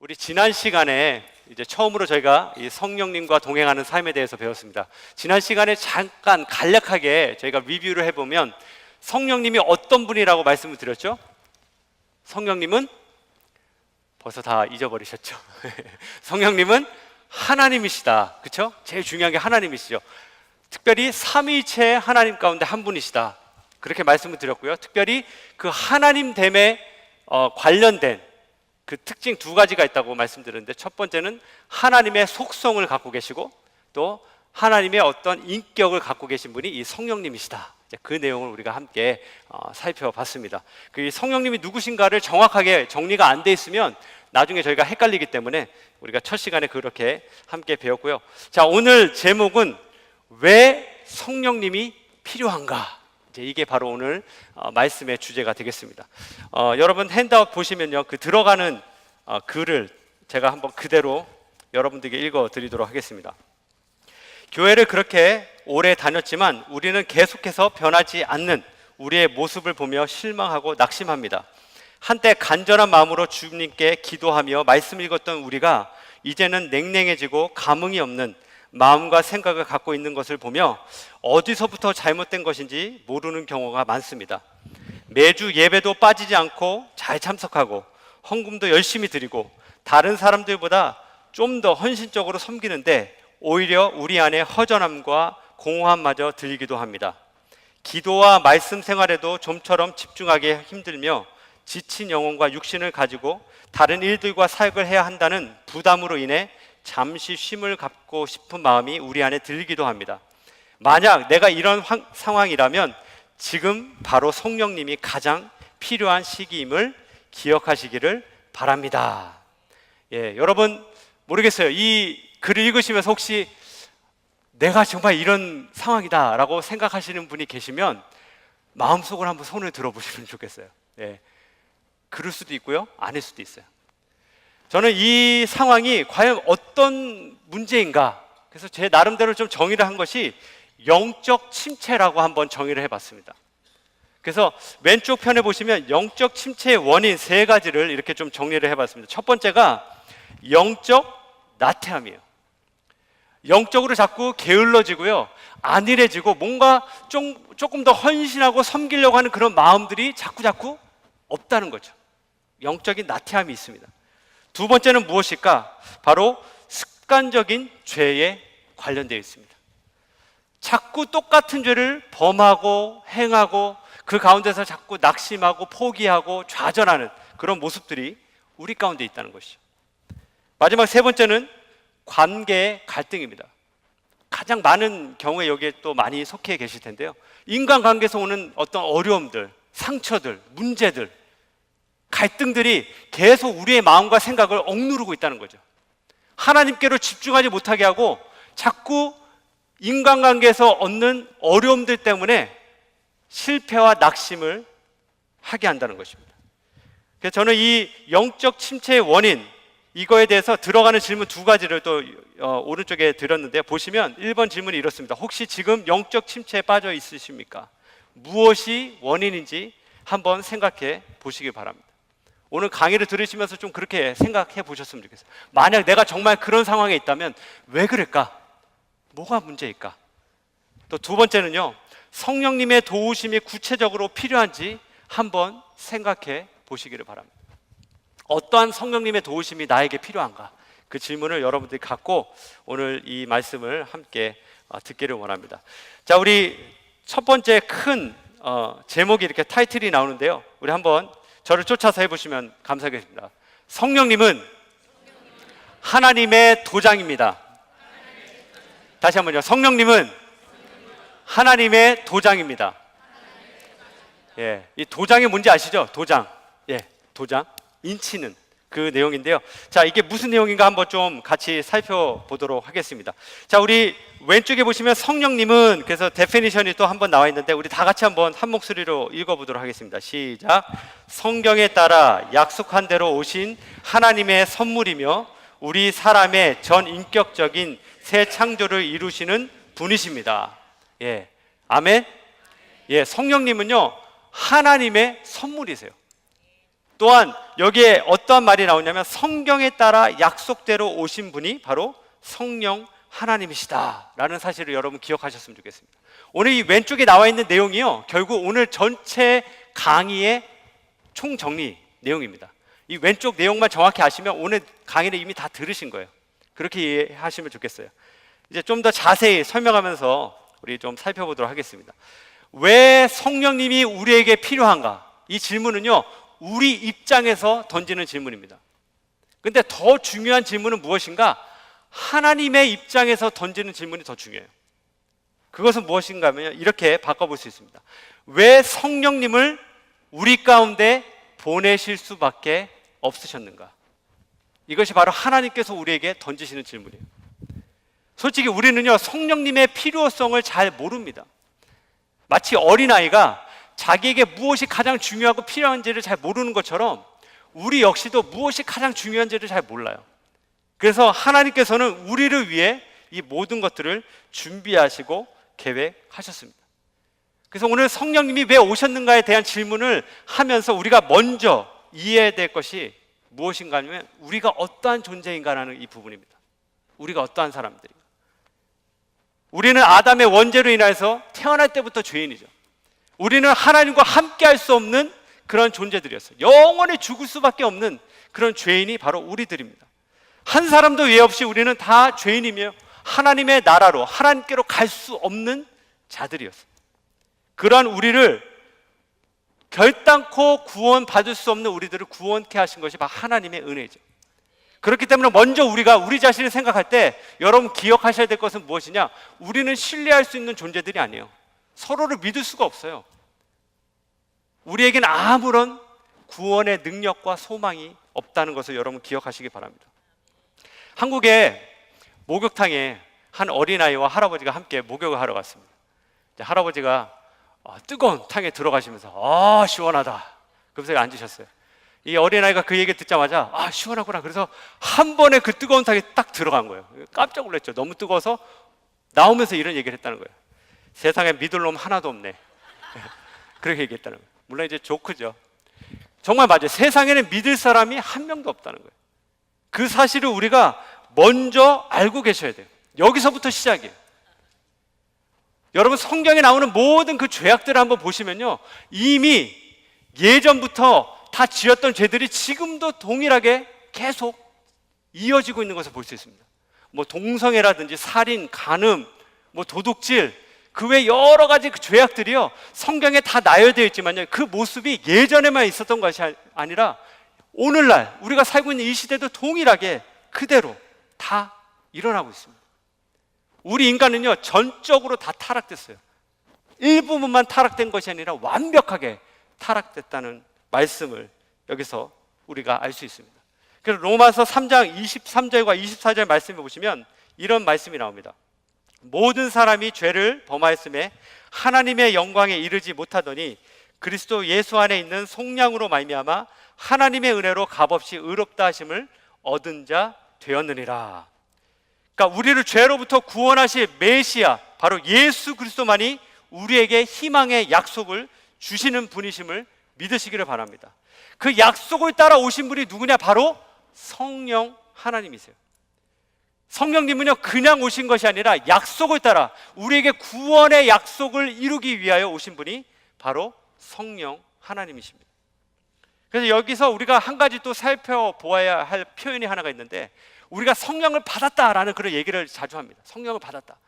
우리 지난 시간에 이제 처음으로 저희가 이 성령님과 동행하는 삶에 대해서 배웠습니다. 지난 시간에 잠깐 간략하게 저희가 리뷰를 해보면 성령님이 어떤 분이라고 말씀을 드렸죠? 성령님은 벌써 다 잊어버리셨죠? 성령님은 하나님이시다. 그렇죠? 제일 중요한 게 하나님이시죠. 특별히 삼위일체 하나님 가운데 한 분이시다. 그렇게 말씀을 드렸고요. 특별히 그 하나님됨에 관련된 그 특징 두 가지가 있다고 말씀드렸는데, 첫 번째는 하나님의 속성을 갖고 계시고 또 하나님의 어떤 인격을 갖고 계신 분이 이 성령님이시다. 그 내용을 우리가 함께 살펴봤습니다. 그 성령님이 누구신가를 정확하게 정리가 안 돼 있으면 나중에 저희가 헷갈리기 때문에 우리가 첫 시간에 그렇게 함께 배웠고요. 자, 오늘 제목은 왜 성령님이 필요한가? 이게 바로 오늘 말씀의 주제가 되겠습니다. 여러분 핸드아웃 보시면요, 그 들어가는 글을 제가 한번 그대로 여러분들에게 읽어드리도록 하겠습니다. 교회를 그렇게 오래 다녔지만 우리는 계속해서 변하지 않는 우리의 모습을 보며 실망하고 낙심합니다. 한때 간절한 마음으로 주님께 기도하며 말씀 읽었던 우리가 이제는 냉랭해지고 감흥이 없는 마음과 생각을 갖고 있는 것을 보며 어디서부터 잘못된 것인지 모르는 경우가 많습니다. 매주 예배도 빠지지 않고 잘 참석하고 헌금도 열심히 드리고 다른 사람들보다 좀 더 헌신적으로 섬기는데 오히려 우리 안에 허전함과 공허함마저 들기도 합니다. 기도와 말씀 생활에도 좀처럼 집중하기 힘들며 지친 영혼과 육신을 가지고 다른 일들과 사역을 해야 한다는 부담으로 인해 잠시 쉼을 갖고 싶은 마음이 우리 안에 들기도 합니다. 만약 내가 이런 상황이라면 지금 바로 성령님이 가장 필요한 시기임을 기억하시기를 바랍니다. 여러분 모르겠어요. 이 글을 읽으시면서 혹시 내가 정말 이런 상황이다 라고 생각하시는 분이 계시면 마음속으로 한번 손을 들어보시면 좋겠어요. 그럴 수도 있고요, 아닐 수도 있어요. 저는 이 상황이 과연 어떤 문제인가, 그래서 제 나름대로 좀 정의를 한 것이 영적 침체라고 한번 정의를 해봤습니다. 그래서 왼쪽 편에 보시면 영적 침체의 원인 세 가지를 이렇게 좀 정리를 해봤습니다. 첫 번째가 영적 나태함이에요. 영적으로 자꾸 게을러지고요, 안일해지고 뭔가 조금 더 헌신하고 섬기려고 하는 그런 마음들이 자꾸 없다는 거죠. 영적인 나태함이 있습니다. 두 번째는 무엇일까? 바로 습관적인 죄에 관련되어 있습니다. 자꾸 똑같은 죄를 범하고 행하고 그 가운데서 자꾸 낙심하고 포기하고 좌절하는 그런 모습들이 우리 가운데 있다는 것이죠. 마지막 세 번째는 관계의 갈등입니다. 가장 많은 경우에 여기에 또 많이 속해 계실 텐데요, 인간관계에서 오는 어떤 어려움들, 상처들, 문제들, 갈등들이 계속 우리의 마음과 생각을 억누르고 있다는 거죠. 하나님께로 집중하지 못하게 하고 자꾸 인간관계에서 얻는 어려움들 때문에 실패와 낙심을 하게 한다는 것입니다. 그래서 저는 이 영적 침체의 원인, 이거에 대해서 들어가는 질문 두 가지를 또 오른쪽에 드렸는데, 보시면 1번 질문이 이렇습니다. 혹시 지금 영적 침체에 빠져 있으십니까? 무엇이 원인인지 한번 생각해 보시기 바랍니다. 오늘 강의를 들으시면서 좀 그렇게 생각해 보셨으면 좋겠어요. 만약 내가 정말 그런 상황에 있다면 왜 그럴까? 뭐가 문제일까? 또 두 번째는요, 성령님의 도우심이 구체적으로 필요한지 한번 생각해 보시기를 바랍니다. 어떠한 성령님의 도우심이 나에게 필요한가? 그 질문을 여러분들이 갖고 오늘 이 말씀을 함께 듣기를 원합니다. 자, 우리 첫 번째 큰 제목이 이렇게 타이틀이 나오는데요, 우리 한번 저를 쫓아서 해보시면 감사하겠습니다. 성령님은 하나님의 도장입니다. 다시 한번요. 성령님은 하나님의 도장입니다. 이 도장이 뭔지 아시죠? 도장. 도장. 인치는 그 내용인데요. 자, 이게 무슨 내용인가 한번 좀 같이 살펴보도록 하겠습니다. 자, 우리 왼쪽에 보시면 성령님은, 그래서 데피니션이 또 한번 나와 있는데 우리 다 같이 한번 한 목소리로 읽어보도록 하겠습니다. 시작. 성경에 따라 약속한 대로 오신 하나님의 선물이며 우리 사람의 전 인격적인 새 창조를 이루시는 분이십니다. 아멘. 성령님은요, 하나님의 선물이세요. 또한 여기에 어떠한 말이 나오냐면 성경에 따라 약속대로 오신 분이 바로 성령 하나님이시다 라는 사실을 여러분 기억하셨으면 좋겠습니다. 오늘 이 왼쪽에 나와 있는 내용이요, 결국 오늘 전체 강의의 총정리 내용입니다. 이 왼쪽 내용만 정확히 아시면 오늘 강의는 이미 다 들으신 거예요. 그렇게 이해하시면 좋겠어요. 이제 좀 더 자세히 설명하면서 우리 좀 살펴보도록 하겠습니다. 왜 성령님이 우리에게 필요한가? 이 질문은요, 우리 입장에서 던지는 질문입니다. 근데 더 중요한 질문은 무엇인가? 하나님의 입장에서 던지는 질문이 더 중요해요. 그것은 무엇인가 하면 이렇게 바꿔볼 수 있습니다. 왜 성령님을 우리 가운데 보내실 수밖에 없으셨는가? 이것이 바로 하나님께서 우리에게 던지시는 질문이에요. 솔직히 우리는요, 성령님의 필요성을 잘 모릅니다. 마치 어린아이가 자기에게 무엇이 가장 중요하고 필요한지를 잘 모르는 것처럼 우리 역시도 무엇이 가장 중요한지를 잘 몰라요. 그래서 하나님께서는 우리를 위해 이 모든 것들을 준비하시고 계획하셨습니다. 그래서 오늘 성령님이 왜 오셨는가에 대한 질문을 하면서 우리가 먼저 이해해야 될 것이 무엇인가 하면 우리가 어떠한 존재인가라는 이 부분입니다. 우리가 어떠한 사람들인가. 우리는 아담의 원죄로 인해서 태어날 때부터 죄인이죠. 우리는 하나님과 함께 할 수 없는 그런 존재들이었어요. 영원히 죽을 수밖에 없는 그런 죄인이 바로 우리들입니다. 한 사람도 예 없이 우리는 다 죄인이며 하나님의 나라로, 하나님께로 갈 수 없는 자들이었어요. 그러한 우리를 결단코 구원받을 수 없는 우리들을 구원케 하신 것이 바로 하나님의 은혜죠. 그렇기 때문에 먼저 우리가 우리 자신을 생각할 때 여러분 기억하셔야 될 것은 무엇이냐? 우리는 신뢰할 수 있는 존재들이 아니에요. 서로를 믿을 수가 없어요. 우리에게는 아무런 구원의 능력과 소망이 없다는 것을 여러분 기억하시기 바랍니다. 한국의 목욕탕에 한 어린아이와 할아버지가 함께 목욕을 하러 갔습니다. 할아버지가 뜨거운 탕에 들어가시면서 시원하다 그러면서 앉으셨어요. 이 어린아이가 그 얘기를 듣자마자 시원하구나. 그래서 한 번에 그 뜨거운 탕에 딱 들어간 거예요. 깜짝 놀랐죠. 너무 뜨거워서 나오면서 이런 얘기를 했다는 거예요. 세상에 믿을 놈 하나도 없네. 그렇게 얘기했다는 거예요. 물론 이제 조크죠. 정말 맞아요. 세상에는 믿을 사람이 한 명도 없다는 거예요. 그 사실을 우리가 먼저 알고 계셔야 돼요. 여기서부터 시작이에요. 여러분 성경에 나오는 모든 그 죄악들을 한번 보시면요, 이미 예전부터 다 지었던 죄들이 지금도 동일하게 계속 이어지고 있는 것을 볼 수 있습니다. 뭐 동성애라든지 살인, 간음, 뭐 도둑질, 그 외 여러 가지 그 죄악들이요 성경에 다 나열되어 있지만요, 그 모습이 예전에만 있었던 것이 아니라 오늘날 우리가 살고 있는 이 시대도 동일하게 그대로 다 일어나고 있습니다. 우리 인간은요 전적으로 다 타락됐어요. 일부분만 타락된 것이 아니라 완벽하게 타락됐다는 말씀을 여기서 우리가 알 수 있습니다. 그래서 로마서 3장 23절과 24절 말씀에 보시면 이런 말씀이 나옵니다. 모든 사람이 죄를 범하였음에 하나님의 영광에 이르지 못하더니 그리스도 예수 안에 있는 속량으로 말미암아 하나님의 은혜로 값없이 의롭다 하심을 얻은 자 되었느니라. 그러니까 우리를 죄로부터 구원하실 메시아 바로 예수 그리스도만이 우리에게 희망의 약속을 주시는 분이심을 믿으시기를 바랍니다. 그 약속을 따라 오신 분이 누구냐? 바로 성령 하나님이세요. 성령님은요 그냥 오신 것이 아니라 약속을 따라 우리에게 구원의 약속을 이루기 위하여 오신 분이 바로 성령 하나님이십니다. 그래서 여기서 우리가 한 가지 또 살펴보아야 할 표현이 하나가 있는데, 우리가 성령을 받았다라는 그런 얘기를 자주 합니다. 성령을 받았다.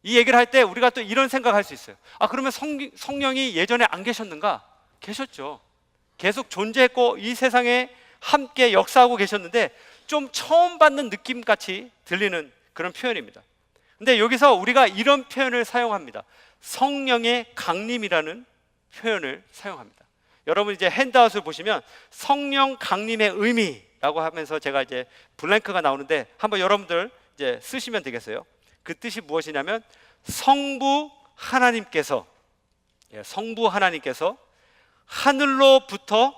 이 얘기를 할 때 우리가 또 이런 생각할 수 있어요. 그러면 성령이 예전에 안 계셨는가? 계셨죠. 계속 존재했고 이 세상에 함께 역사하고 계셨는데 좀 처음 받는 느낌같이 들리는 그런 표현입니다. 근데 여기서 우리가 이런 표현을 사용합니다. 성령의 강림이라는 표현을 사용합니다. 여러분 이제 핸드아웃을 보시면 성령 강림의 의미라고 하면서 제가 이제 블랭크가 나오는데 한번 여러분들 이제 쓰시면 되겠어요. 그 뜻이 무엇이냐면 성부 하나님께서 하늘로부터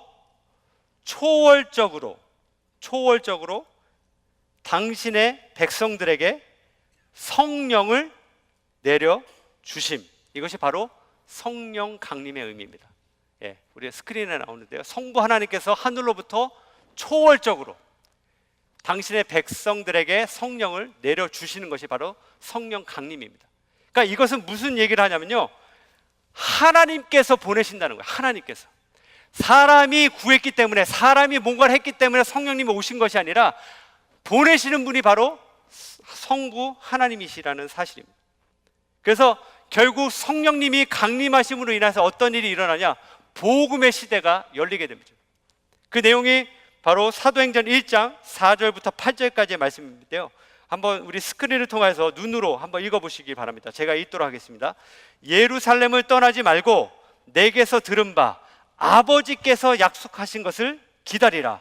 초월적으로 당신의 백성들에게 성령을 내려 주심, 이것이 바로 성령 강림의 의미입니다. 우리 스크린에 나오는데요. 성부 하나님께서 하늘로부터 초월적으로 당신의 백성들에게 성령을 내려주시는 것이 바로 성령 강림입니다. 그러니까 이것은 무슨 얘기를 하냐면요, 하나님께서 보내신다는 거예요. 하나님께서. 사람이 구했기 때문에, 사람이 뭔가를 했기 때문에 성령님이 오신 것이 아니라 보내시는 분이 바로 성부 하나님이시라는 사실입니다. 그래서 결국 성령님이 강림하심으로 인해서 어떤 일이 일어나냐, 복음의 시대가 열리게 됩니다. 그 내용이 바로 사도행전 1장 4절부터 8절까지의 말씀인데요, 한번 우리 스크린을 통해서 눈으로 한번 읽어보시기 바랍니다. 제가 읽도록 하겠습니다. 예루살렘을 떠나지 말고 내게서 들은 바 아버지께서 약속하신 것을 기다리라.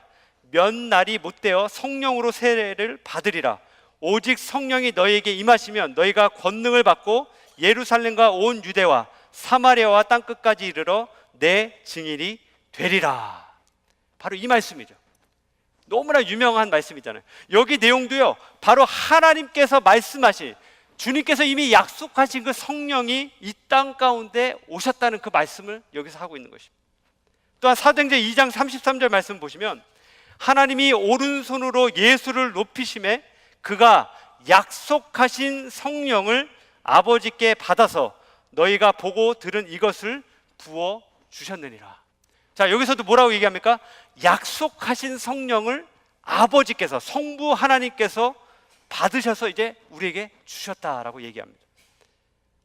몇 날이 못되어 성령으로 세례를 받으리라. 오직 성령이 너희에게 임하시면 너희가 권능을 받고 예루살렘과 온 유대와 사마리아와 땅끝까지 이르러 내 증인이 되리라. 바로 이 말씀이죠. 너무나 유명한 말씀이잖아요. 여기 내용도요, 바로 하나님께서 말씀하신, 주님께서 이미 약속하신 그 성령이 이 땅 가운데 오셨다는 그 말씀을 여기서 하고 있는 것입니다. 또한 사도행전 2장 33절 말씀 보시면 하나님이 오른손으로 예수를 높이심에 그가 약속하신 성령을 아버지께 받아서 너희가 보고 들은 이것을 부어 주셨느니라. 자, 여기서도 뭐라고 얘기합니까? 약속하신 성령을 아버지께서, 성부 하나님께서 받으셔서 이제 우리에게 주셨다라고 얘기합니다.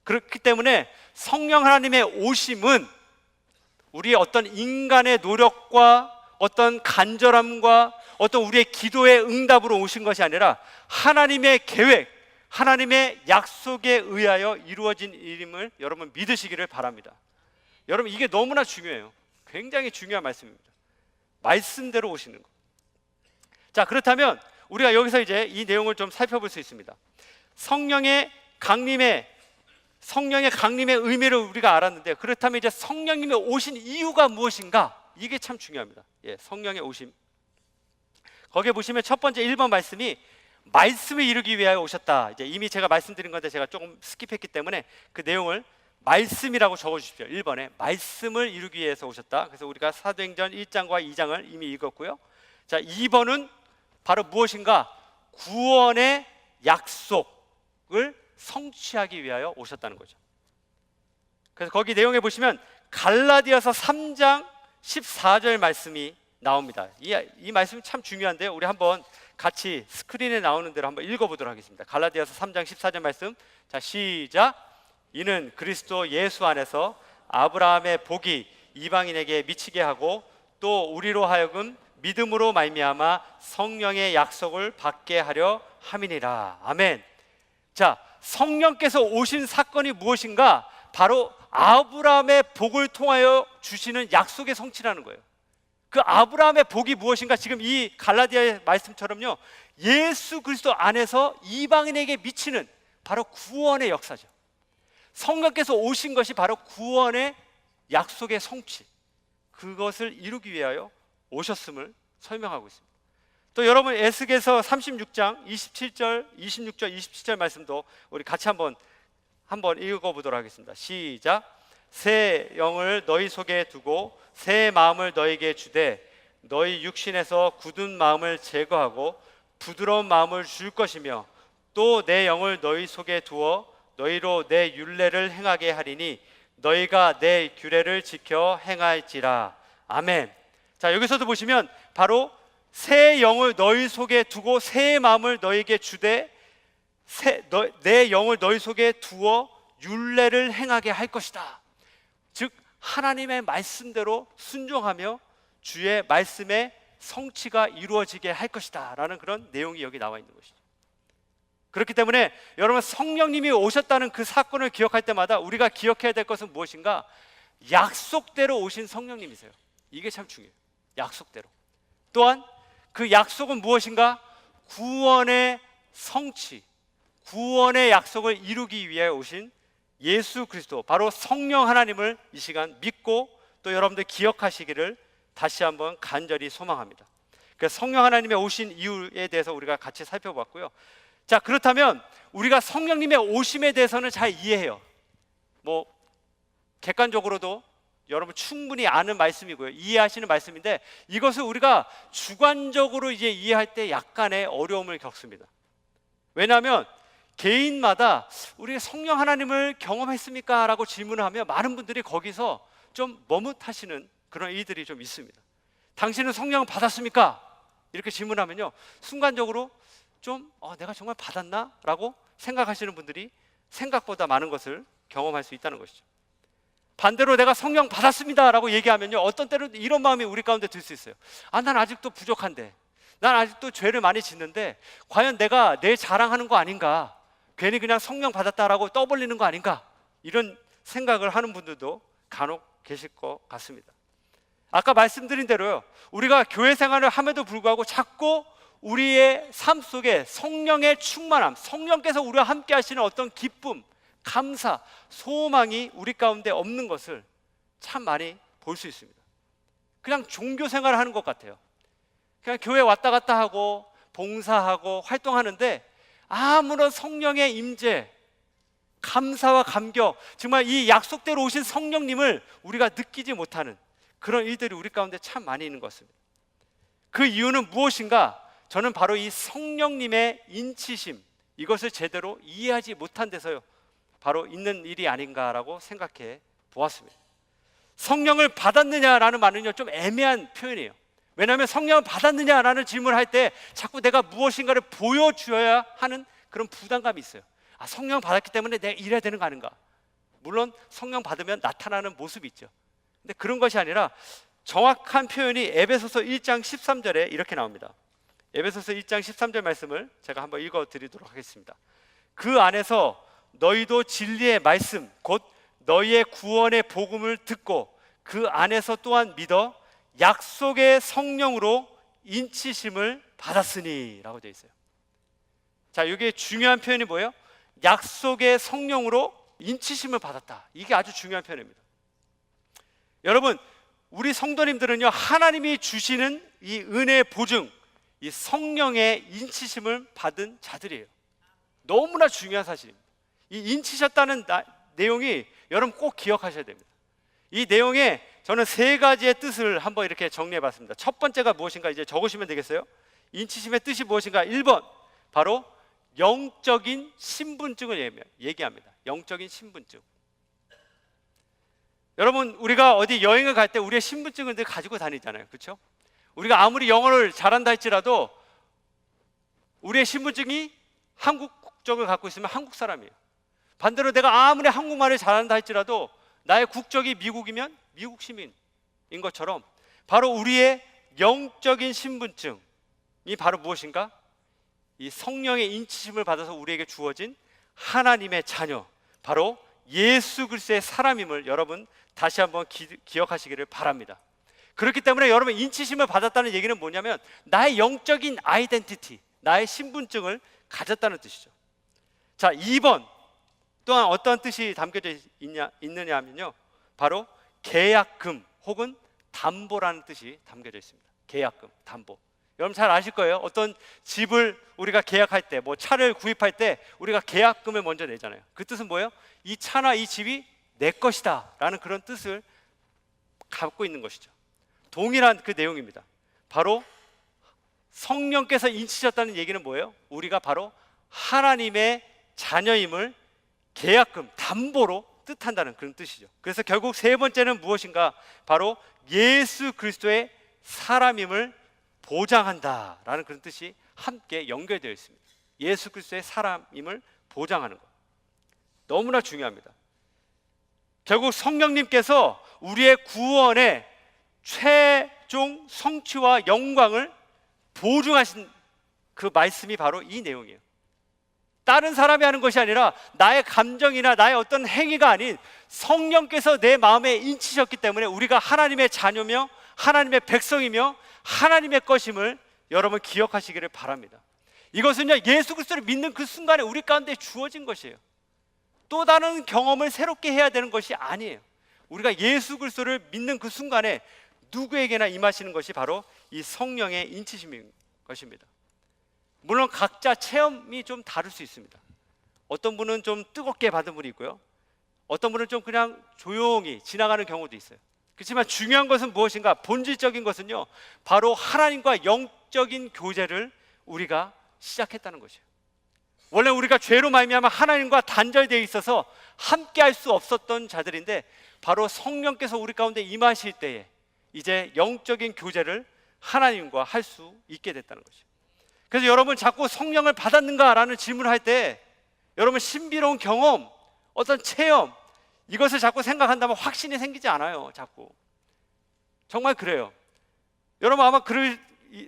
그렇기 때문에 성령 하나님의 오심은 우리의 어떤 인간의 노력과 어떤 간절함과 어떤 우리의 기도의 응답으로 오신 것이 아니라 하나님의 계획, 하나님의 약속에 의하여 이루어진 일임을 여러분 믿으시기를 바랍니다. 여러분, 이게 너무나 중요해요. 굉장히 중요한 말씀입니다. 말씀대로 오시는 것. 자, 그렇다면 우리가 여기서 이제 이 내용을 좀 살펴볼 수 있습니다. 성령의 강림의 의미를 우리가 알았는데, 그렇다면 이제 성령님이 오신 이유가 무엇인가? 이게 참 중요합니다. 성령의 오심. 거기에 보시면 첫 번째 1번 말씀이 말씀을 이루기 위하여 오셨다. 이제 이미 제가 말씀드린 건데 제가 조금 스킵했기 때문에 그 내용을 말씀이라고 적어주십시오. 1번에 말씀을 이루기 위해서 오셨다. 그래서 우리가 사도행전 1장과 2장을 이미 읽었고요. 자, 2번은 바로 무엇인가? 구원의 약속을 성취하기 위하여 오셨다는 거죠. 그래서 거기 내용에 보시면 갈라디아서 3장 14절 말씀이 나옵니다. 이 말씀이 참 중요한데요, 우리 한번 같이 스크린에 나오는 대로 한번 읽어보도록 하겠습니다. 갈라디아서 3장 14절 말씀. 자, 시작. 이는 그리스도 예수 안에서 아브라함의 복이 이방인에게 미치게 하고 또 우리로 하여금 믿음으로 말미암아 성령의 약속을 받게 하려 함이니라. 아멘. 자, 성령께서 오신 사건이 무엇인가? 바로 아브라함의 복을 통하여 주시는 약속의 성취라는 거예요. 그 아브라함의 복이 무엇인가? 지금 이 갈라디아의 말씀처럼요, 예수 그리스도 안에서 이방인에게 미치는 바로 구원의 역사죠. 성령께서 오신 것이 바로 구원의 약속의 성취, 그것을 이루기 위하여 오셨음을 설명하고 있습니다. 또 여러분 에스겔서 36장 27절, 26절, 27절 말씀도 우리 같이 한번 읽어보도록 하겠습니다. 시작. 새 영을 너희 속에 두고 새 마음을 너희에게 주되 너희 육신에서 굳은 마음을 제거하고 부드러운 마음을 줄 것이며 또 내 영을 너희 속에 두어 너희로 내 율례를 행하게 하리니 너희가 내 규례를 지켜 행할지라. 아멘. 자, 여기서도 보시면 바로 새 영을 너희 속에 두고 새 마음을 너희에게 주되 내 영을 너희 속에 두어 율례를 행하게 할 것이다. 즉 하나님의 말씀대로 순종하며 주의 말씀의 성취가 이루어지게 할 것이다 라는 그런 내용이 여기 나와 있는 것이죠. 그렇기 때문에 여러분, 성령님이 오셨다는 그 사건을 기억할 때마다 우리가 기억해야 될 것은 무엇인가? 약속대로 오신 성령님이세요. 이게 참 중요해요. 약속대로. 또한 그 약속은 무엇인가? 구원의 성취, 구원의 약속을 이루기 위해 오신 예수 그리스도, 바로 성령 하나님을 이 시간 믿고 또 여러분들 기억하시기를 다시 한번 간절히 소망합니다. 그래서 성령 하나님의 오신 이유에 대해서 우리가 같이 살펴봤고요. 자, 그렇다면 우리가 성령님의 오심에 대해서는 잘 이해해요. 객관적으로도 여러분 충분히 아는 말씀이고요. 이해하시는 말씀인데 이것을 우리가 주관적으로 이제 이해할 때 약간의 어려움을 겪습니다. 왜냐하면 개인마다 우리 성령 하나님을 경험했습니까? 라고 질문을 하면 많은 분들이 거기서 좀 머뭇하시는 그런 일들이 좀 있습니다. 당신은 성령 받았습니까? 이렇게 질문하면요, 순간적으로 좀 내가 정말 받았나? 라고 생각하시는 분들이 생각보다 많은 것을 경험할 수 있다는 것이죠. 반대로 내가 성령 받았습니다 라고 얘기하면요, 어떤 때는 이런 마음이 우리 가운데 들 수 있어요. 난 아직도 부족한데, 난 아직도 죄를 많이 짓는데 과연 내가 내 자랑하는 거 아닌가, 괜히 그냥 성령 받았다라고 떠벌리는 거 아닌가, 이런 생각을 하는 분들도 간혹 계실 것 같습니다. 아까 말씀드린 대로요, 우리가 교회 생활을 함에도 불구하고 자꾸 우리의 삶 속에 성령의 충만함, 성령께서 우리와 함께 하시는 어떤 기쁨, 감사, 소망이 우리 가운데 없는 것을 참 많이 볼 수 있습니다. 그냥 종교 생활을 하는 것 같아요. 그냥 교회 왔다 갔다 하고 봉사하고 활동하는데 아무런 성령의 임재, 감사와 감격, 정말 이 약속대로 오신 성령님을 우리가 느끼지 못하는 그런 일들이 우리 가운데 참 많이 있는 것 같습니다. 그 이유는 무엇인가? 저는 바로 이 성령님의 인치심, 이것을 제대로 이해하지 못한 데서 바로 있는 일이 아닌가라고 생각해 보았습니다. 성령을 받았느냐라는 말은요, 좀 애매한 표현이에요. 왜냐하면 성령을 받았느냐라는 질문을 할 때 자꾸 내가 무엇인가를 보여주어야 하는 그런 부담감이 있어요. 성령 받았기 때문에 내가 이래야 되는 거 아닌가? 물론 성령 받으면 나타나는 모습이 있죠. 근데 그런 것이 아니라 정확한 표현이 에베소서 1장 13절에 이렇게 나옵니다. 에베소서 1장 13절 말씀을 제가 한번 읽어드리도록 하겠습니다. 그 안에서 너희도 진리의 말씀, 곧 너희의 구원의 복음을 듣고 그 안에서 또한 믿어 약속의 성령으로 인치심을 받았으니 라고 되어 있어요. 자, 이게 중요한 표현이 뭐예요? 약속의 성령으로 인치심을 받았다. 이게 아주 중요한 표현입니다. 여러분, 우리 성도님들은요, 하나님이 주시는 이 은혜의 보증, 이 성령의 인치심을 받은 자들이에요. 너무나 중요한 사실입니다. 이 인치셨다는 내용이 여러분 꼭 기억하셔야 됩니다. 이 내용에 저는 세 가지의 뜻을 한번 이렇게 정리해 봤습니다. 첫 번째가 무엇인가 이제 적으시면 되겠어요. 인치심의 뜻이 무엇인가? 1번, 바로 영적인 신분증을 얘기합니다. 영적인 신분증. 여러분, 우리가 어디 여행을 갈 때 우리의 신분증을 늘 가지고 다니잖아요. 그렇죠? 우리가 아무리 영어를 잘한다 할지라도 우리의 신분증이 한국 국적을 갖고 있으면 한국 사람이에요. 반대로 내가 아무리 한국말을 잘한다 할지라도 나의 국적이 미국이면 미국 시민인 것처럼 바로 우리의 영적인 신분증이 바로 무엇인가? 이 성령의 인치심을 받아서 우리에게 주어진 하나님의 자녀, 바로 예수 그리스도의 사람임을 여러분 다시 한번 기억하시기를 바랍니다. 그렇기 때문에 여러분, 인치심을 받았다는 얘기는 뭐냐면 나의 영적인 아이덴티티, 나의 신분증을 가졌다는 뜻이죠. 자, 2번 또한 어떤 뜻이 담겨져 있느냐 하면요, 바로 계약금 혹은 담보라는 뜻이 담겨져 있습니다. 계약금, 담보. 여러분 잘 아실 거예요. 어떤 집을 우리가 계약할 때, 뭐 차를 구입할 때 우리가 계약금을 먼저 내잖아요. 그 뜻은 뭐예요? 이 차나 이 집이 내 것이다 라는 그런 뜻을 갖고 있는 것이죠. 동일한 그 내용입니다. 바로 성령께서 인치셨다는 얘기는 뭐예요? 우리가 바로 하나님의 자녀임을 계약금, 담보로 뜻한다는 그런 뜻이죠. 그래서 결국 세 번째는 무엇인가? 바로 예수 그리스도의 사람임을 보장한다라는 그런 뜻이 함께 연결되어 있습니다. 예수 그리스도의 사람임을 보장하는 것, 너무나 중요합니다. 결국 성령님께서 우리의 구원의 최종 성취와 영광을 보증하신 그 말씀이 바로 이 내용이에요. 다른 사람이 하는 것이 아니라 나의 감정이나 나의 어떤 행위가 아닌 성령께서 내 마음에 인치셨기 때문에 우리가 하나님의 자녀며 하나님의 백성이며 하나님의 것임을 여러분 기억하시기를 바랍니다. 이것은요, 예수 그리스도를 믿는 그 순간에 우리 가운데 주어진 것이에요. 또 다른 경험을 새롭게 해야 되는 것이 아니에요. 우리가 예수 그리스도를 믿는 그 순간에 누구에게나 임하시는 것이 바로 이 성령의 인치심인 것입니다. 물론 각자 체험이 좀 다를 수 있습니다. 어떤 분은 좀 뜨겁게 받은 분이 있고요, 어떤 분은 좀 그냥 조용히 지나가는 경우도 있어요. 그렇지만 중요한 것은 무엇인가? 본질적인 것은요, 바로 하나님과 영적인 교제를 우리가 시작했다는 것이에요. 원래 우리가 죄로 말미암아 하나님과 단절되어 있어서 함께 할 수 없었던 자들인데, 바로 성령께서 우리 가운데 임하실 때에 이제 영적인 교제를 하나님과 할 수 있게 됐다는 것이에요. 그래서 여러분, 자꾸 성령을 받았는가라는 질문을 할 때 여러분, 신비로운 경험, 어떤 체험, 이것을 자꾸 생각한다면 확신이 생기지 않아요. 자꾸 정말 그래요. 여러분 아마 그럴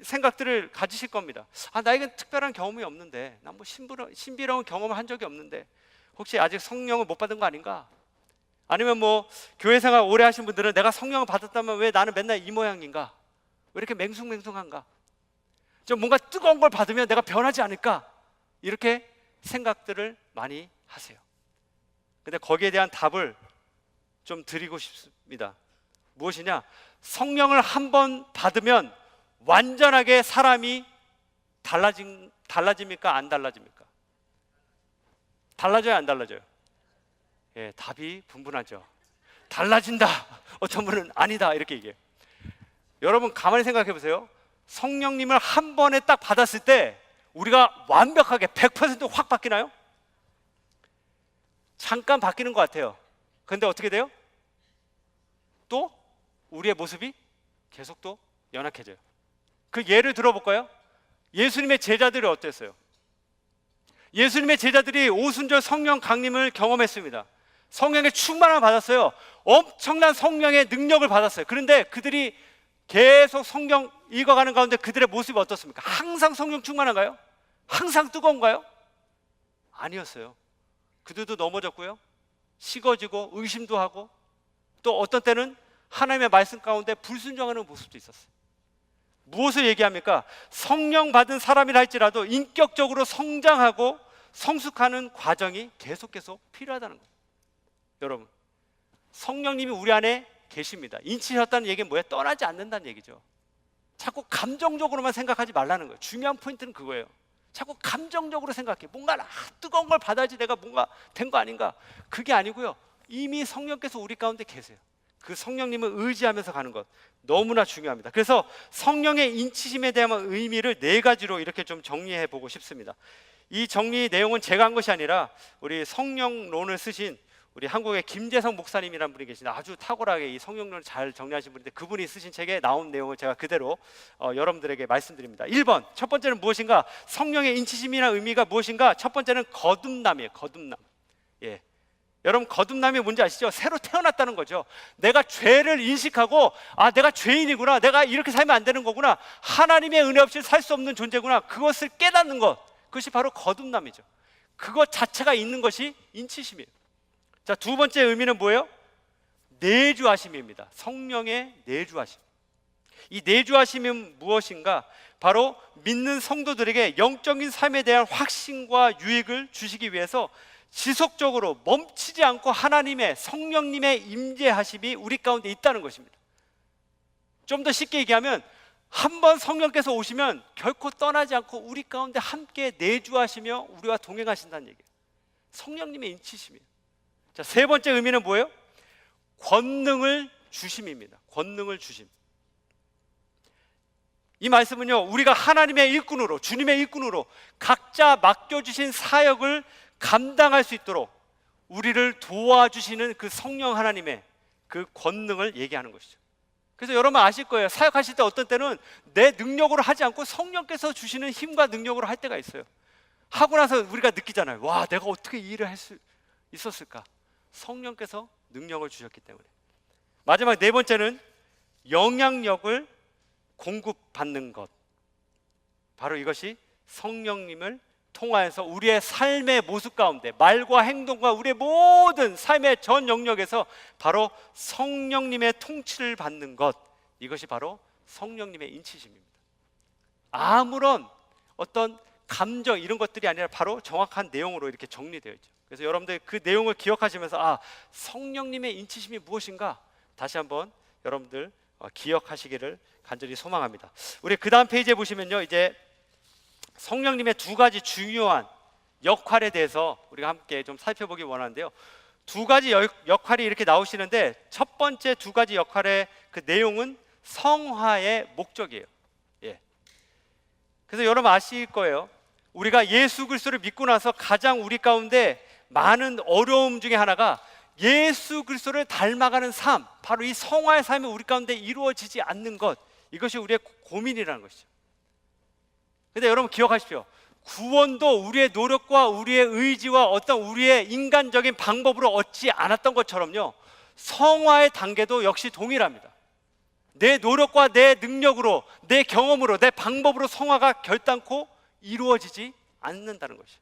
생각들을 가지실 겁니다. 나에겐 특별한 경험이 없는데, 난 뭐 신비로운 경험을 한 적이 없는데, 혹시 아직 성령을 못 받은 거 아닌가? 아니면 뭐 교회 생활 오래 하신 분들은 내가 성령을 받았다면 왜 나는 맨날 이 모양인가? 왜 이렇게 맹숭맹숭한가? 좀 뭔가 뜨거운 걸 받으면 내가 변하지 않을까? 이렇게 생각들을 많이 하세요. 근데 거기에 대한 답을 좀 드리고 싶습니다. 무엇이냐? 성령을 한 번 받으면 완전하게 사람이 달라집니까? 안 달라집니까? 달라져요? 안 달라져요? 예, 답이 분분하죠. 달라진다. 어떤 분은 아니다 이렇게 얘기해요. 여러분 가만히 생각해 보세요. 성령님을 한 번에 딱 받았을 때 우리가 완벽하게 100% 확 바뀌나요? 잠깐 바뀌는 것 같아요. 그런데 어떻게 돼요? 또 우리의 모습이 계속 또 연약해져요. 그 예를 들어볼까요? 예수님의 제자들이 어땠어요? 예수님의 제자들이 오순절 성령 강림을 경험했습니다. 성령의 충만함을 받았어요. 엄청난 성령의 능력을 받았어요. 그런데 그들이 계속 성경 읽어가는 가운데 그들의 모습이 어떻습니까? 항상 성령 충만한가요? 항상 뜨거운가요? 아니었어요. 그들도 넘어졌고요, 식어지고 의심도 하고, 또 어떤 때는 하나님의 말씀 가운데 불순종하는 모습도 있었어요. 무엇을 얘기합니까? 성령 받은 사람이라 할지라도 인격적으로 성장하고 성숙하는 과정이 계속 필요하다는 거예요. 여러분, 성령님이 우리 안에 계십니다. 인치셨다는 얘기는 뭐예요? 떠나지 않는다는 얘기죠. 자꾸 감정적으로만 생각하지 말라는 거예요. 중요한 포인트는 그거예요. 자꾸 감정적으로 생각해. 뭔가 뜨거운 걸 받아야지 내가 뭔가 된 거 아닌가? 그게 아니고요, 이미 성령께서 우리 가운데 계세요. 그 성령님을 의지하면서 가는 것 너무나 중요합니다. 그래서 성령의 인치심에 대한 의미를 4가지로 이렇게 좀 정리해 보고 싶습니다. 이 정리 내용은 제가 한 것이 아니라 우리 성령론을 쓰신 우리 한국의 김재성 목사님이라는 분이 계신데, 아주 탁월하게 이 성령론을 잘 정리하신 분인데, 그분이 쓰신 책에 나온 내용을 제가 그대로 여러분들에게 말씀드립니다. 1번, 첫 번째는 무엇인가? 성령의 인치심이라는 의미가 무엇인가? 첫 번째는 거듭남이에요. 거듭남. 예. 여러분, 거듭남이 뭔지 아시죠? 새로 태어났다는 거죠. 내가 죄를 인식하고, 내가 죄인이구나, 내가 이렇게 살면 안 되는 거구나, 하나님의 은혜 없이 살 수 없는 존재구나, 그것을 깨닫는 것, 그것이 바로 거듭남이죠. 그것 자체가 있는 것이 인치심이에요. 자, 두 번째 의미는 뭐예요? 내주하심입니다. 성령의 내주하심. 이 내주하심은 무엇인가? 바로 믿는 성도들에게 영적인 삶에 대한 확신과 유익을 주시기 위해서 지속적으로 멈추지 않고 하나님의 성령님의 임재하심이 우리 가운데 있다는 것입니다. 좀 더 쉽게 얘기하면, 한번 성령께서 오시면 결코 떠나지 않고 우리 가운데 함께 내주하시며 우리와 동행하신다는 얘기예요. 성령님의 인치심이에요. 자, 세 번째 의미는 뭐예요? 권능을 주심입니다. 권능을 주심. 이 말씀은요, 우리가 하나님의 일꾼으로, 주님의 일꾼으로 각자 맡겨주신 사역을 감당할 수 있도록 우리를 도와주시는 그 성령 하나님의 그 권능을 얘기하는 것이죠. 그래서 여러분 아실 거예요. 사역하실 때 어떤 때는 내 능력으로 하지 않고 성령께서 주시는 힘과 능력으로 할 때가 있어요. 하고 나서 우리가 느끼잖아요. 와, 내가 어떻게 이 일을 할 수 있었을까? 성령께서 능력을 주셨기 때문에. 마지막 4번째는 영향력을 공급받는 것. 바로 이것이 성령님을 통하여서 우리의 삶의 모습 가운데, 말과 행동과 우리의 모든 삶의 전 영역에서 바로 성령님의 통치를 받는 것, 이것이 바로 성령님의 인치심입니다. 아무런 어떤 감정 이런 것들이 아니라 바로 정확한 내용으로 이렇게 정리되어 있죠. 그래서 여러분들 그 내용을 기억하시면서 성령님의 인치심이 무엇인가 다시 한번 여러분들 기억하시기를 간절히 소망합니다. 우리 그 다음 페이지에 보시면요, 이제 성령님의 2가지 중요한 역할에 대해서 우리가 함께 좀 살펴보기 원하는데요, 두 가지 역할이 이렇게 나오시는데 첫 번째 두 가지 역할의 그 내용은 성화의 목적이에요. 예. 그래서 여러분 아실 거예요. 우리가 예수 그리스도를 믿고 나서 가장 우리 가운데 많은 어려움 중에 하나가 예수 그리스도를 닮아가는 삶, 바로 이 성화의 삶이 우리 가운데 이루어지지 않는 것, 이것이 우리의 고민이라는 것이죠. 근데 여러분 기억하십시오. 구원도 우리의 노력과 우리의 의지와 어떤 우리의 인간적인 방법으로 얻지 않았던 것처럼요, 성화의 단계도 역시 동일합니다. 내 노력과 내 능력으로, 내 경험으로, 내 방법으로 성화가 결단코 이루어지지 않는다는 것이죠.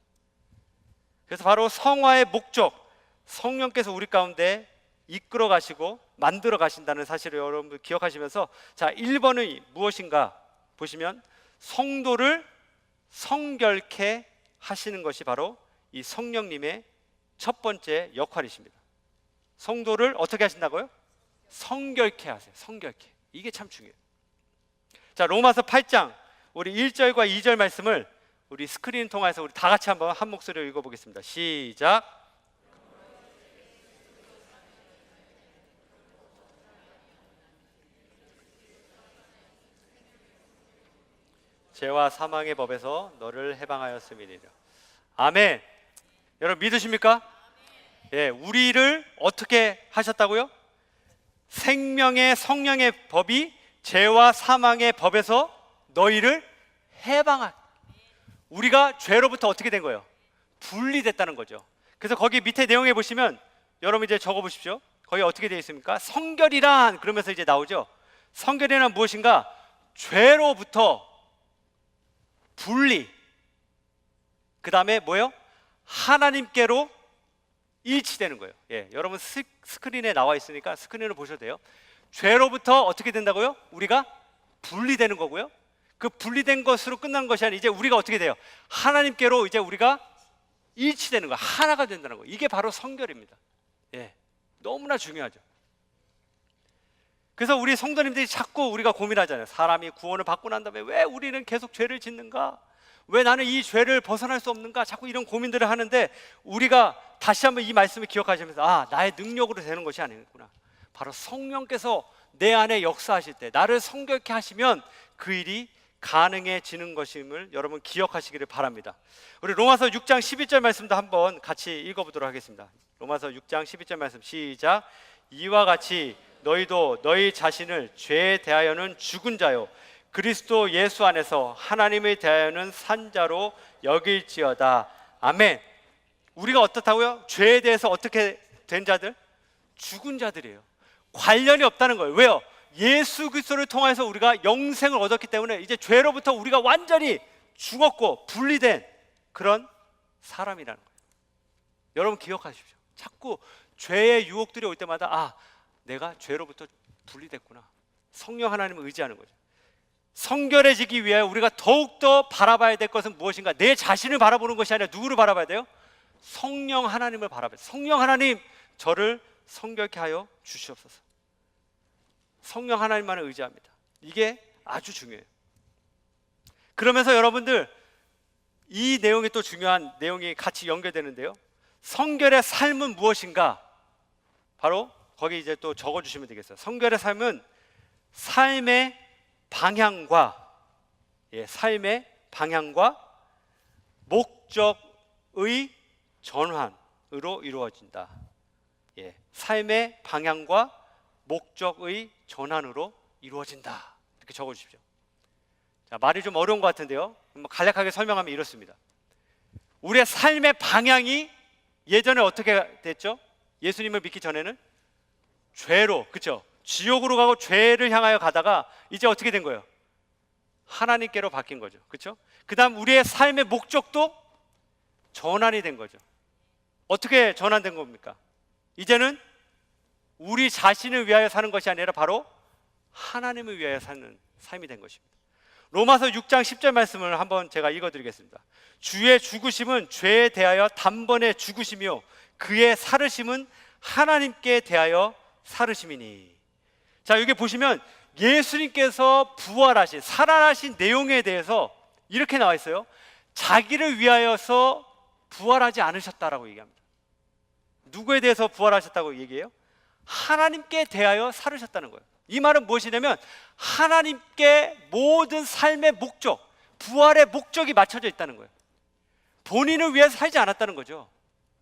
그래서 바로 성화의 목적, 성령께서 우리 가운데 이끌어 가시고 만들어 가신다는 사실을 여러분들 기억하시면서, 자, 1번은 무엇인가 보시면 성도를 성결케 하시는 것이 바로 이 성령님의 첫 번째 역할이십니다. 성도를 어떻게 하신다고요? 성결케 하세요. 성결케. 이게 참 중요해요. 자, 로마서 8장 우리 1절과 2절 말씀을 우리 스크린 통해서 우리 다 같이 한번 한 목소리로 읽어보겠습니다. 시작. 죄와 사망의 법에서 너를 해방하였음이니라. 아멘. 여러분 믿으십니까? 예, 우리를 어떻게 하셨다고요? 생명의 성령의 법이 죄와 사망의 법에서 너희를 해방하. 우리가 죄로부터 어떻게 된 거예요? 분리됐다는 거죠. 그래서 거기 밑에 내용에 보시면 여러분 이제 적어 보십시오. 거기 어떻게 되어 있습니까? 성결이란, 그러면서 이제 나오죠. 성결이란 무엇인가? 죄로부터 분리, 그 다음에 뭐예요? 하나님께로 일치되는 거예요. 예, 여러분 스크린에 나와 있으니까 스크린을 보셔도 돼요. 죄로부터 어떻게 된다고요? 우리가 분리되는 거고요. 그 분리된 것으로 끝난 것이 아니라 이제 우리가 어떻게 돼요? 하나님께로 이제 우리가 일치되는 거예요. 하나가 된다는 거예요. 이게 바로 성결입니다. 예, 너무나 중요하죠. 그래서 우리 성도님들이 자꾸 우리가 고민하잖아요. 사람이 구원을 받고 난 다음에 왜 우리는 계속 죄를 짓는가? 왜 나는 이 죄를 벗어날 수 없는가? 자꾸 이런 고민들을 하는데, 우리가 다시 한번 이 말씀을 기억하시면서, 아, 나의 능력으로 되는 것이 아니구나. 바로 성령께서 내 안에 역사하실 때, 나를 성결케 하시면 그 일이 가능해지는 것임을 여러분 기억하시기를 바랍니다. 우리 로마서 6장 12절 말씀도 한번 같이 읽어보도록 하겠습니다. 로마서 6장 12절 말씀 시작. 이와 같이 너희도 너희 자신을 죄에 대하여는 죽은 자요 그리스도 예수 안에서 하나님에 대하여는 산 자로 여길지어다. 아멘. 우리가 어떻다고요? 죄에 대해서 어떻게 된 자들? 죽은 자들이에요. 관련이 없다는 거예요. 왜요? 예수 그리스도를 통해서 우리가 영생을 얻었기 때문에 이제 죄로부터 우리가 완전히 죽었고 분리된 그런 사람이라는 거예요. 여러분 기억하십시오. 자꾸 죄의 유혹들이 올 때마다, 아, 내가 죄로부터 분리됐구나. 성령 하나님을 의지하는 거죠. 성결해지기 위하여 우리가 더욱더 바라봐야 될 것은 무엇인가? 내 자신을 바라보는 것이 아니라 누구를 바라봐야 돼요? 성령 하나님을 바라봐야 돼요. 성령 하나님, 저를 성결케 하여 주시옵소서. 성령 하나님만을 의지합니다. 이게 아주 중요해요. 그러면서 여러분들, 이 내용이 또 중요한 내용이 같이 연결되는데요. 성결의 삶은 무엇인가? 바로 거기 이제 또 적어주시면 되겠어요. 성결의 삶은 삶의 방향과, 삶의 방향과 목적의 전환으로 이루어진다. 삶의 방향과 목적의 전환으로 이루어진다. 이렇게 적어주십시오. 자, 말이 좀 어려운 것 같은데요. 간략하게 설명하면 이렇습니다. 우리의 삶의 방향이 예전에 어떻게 됐죠? 예수님을 믿기 전에는 죄로, 그렇죠? 지옥으로 가고 죄를 향하여 가다가 이제 어떻게 된 거예요? 하나님께로 바뀐 거죠. 그렇죠? 그 다음 우리의 삶의 목적도 전환이 된 거죠. 어떻게 전환된 겁니까? 이제는 우리 자신을 위하여 사는 것이 아니라 바로 하나님을 위하여 사는 삶이 된 것입니다. 로마서 6장 10절 말씀을 한번 제가 읽어드리겠습니다. 주의 죽으심은 죄에 대하여 단번에 죽으시며 그의 살으심은 하나님께 대하여 살으심이니. 자, 여기 보시면 예수님께서 부활하신, 살아나신 내용에 대해서 이렇게 나와 있어요. 자기를 위하여서 부활하지 않으셨다라고 얘기합니다. 누구에 대해서 부활하셨다고 얘기해요? 하나님께 대하여 살으셨다는 거예요. 이 말은 무엇이냐면 하나님께 모든 삶의 목적, 부활의 목적이 맞춰져 있다는 거예요. 본인을 위해서 살지 않았다는 거죠.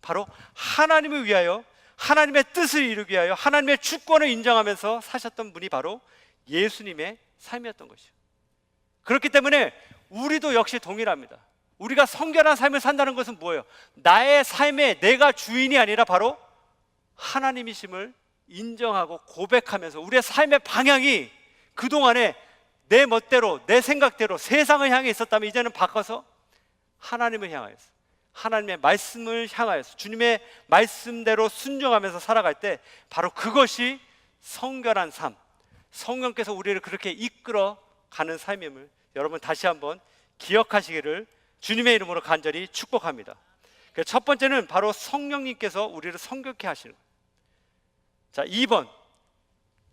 바로 하나님을 위하여, 하나님의 뜻을 이루기 위하여 하나님의 주권을 인정하면서 사셨던 분이 바로 예수님의 삶이었던 것이죠. 그렇기 때문에 우리도 역시 동일합니다. 우리가 성결한 삶을 산다는 것은 뭐예요? 나의 삶에 내가 주인이 아니라 바로 하나님이심을 인정하고 고백하면서 우리의 삶의 방향이 그동안에 내 멋대로, 내 생각대로 세상을 향해 있었다면 이제는 바꿔서 하나님을 향하여서, 하나님의 말씀을 향하여서 주님의 말씀대로 순종하면서 살아갈 때 바로 그것이 성결한 삶, 성령께서 우리를 그렇게 이끌어 가는 삶임을 여러분 다시 한번 기억하시기를 주님의 이름으로 간절히 축복합니다. 첫 번째는 바로 성령님께서 우리를 성결케 하시는 거예요. 자, 2번,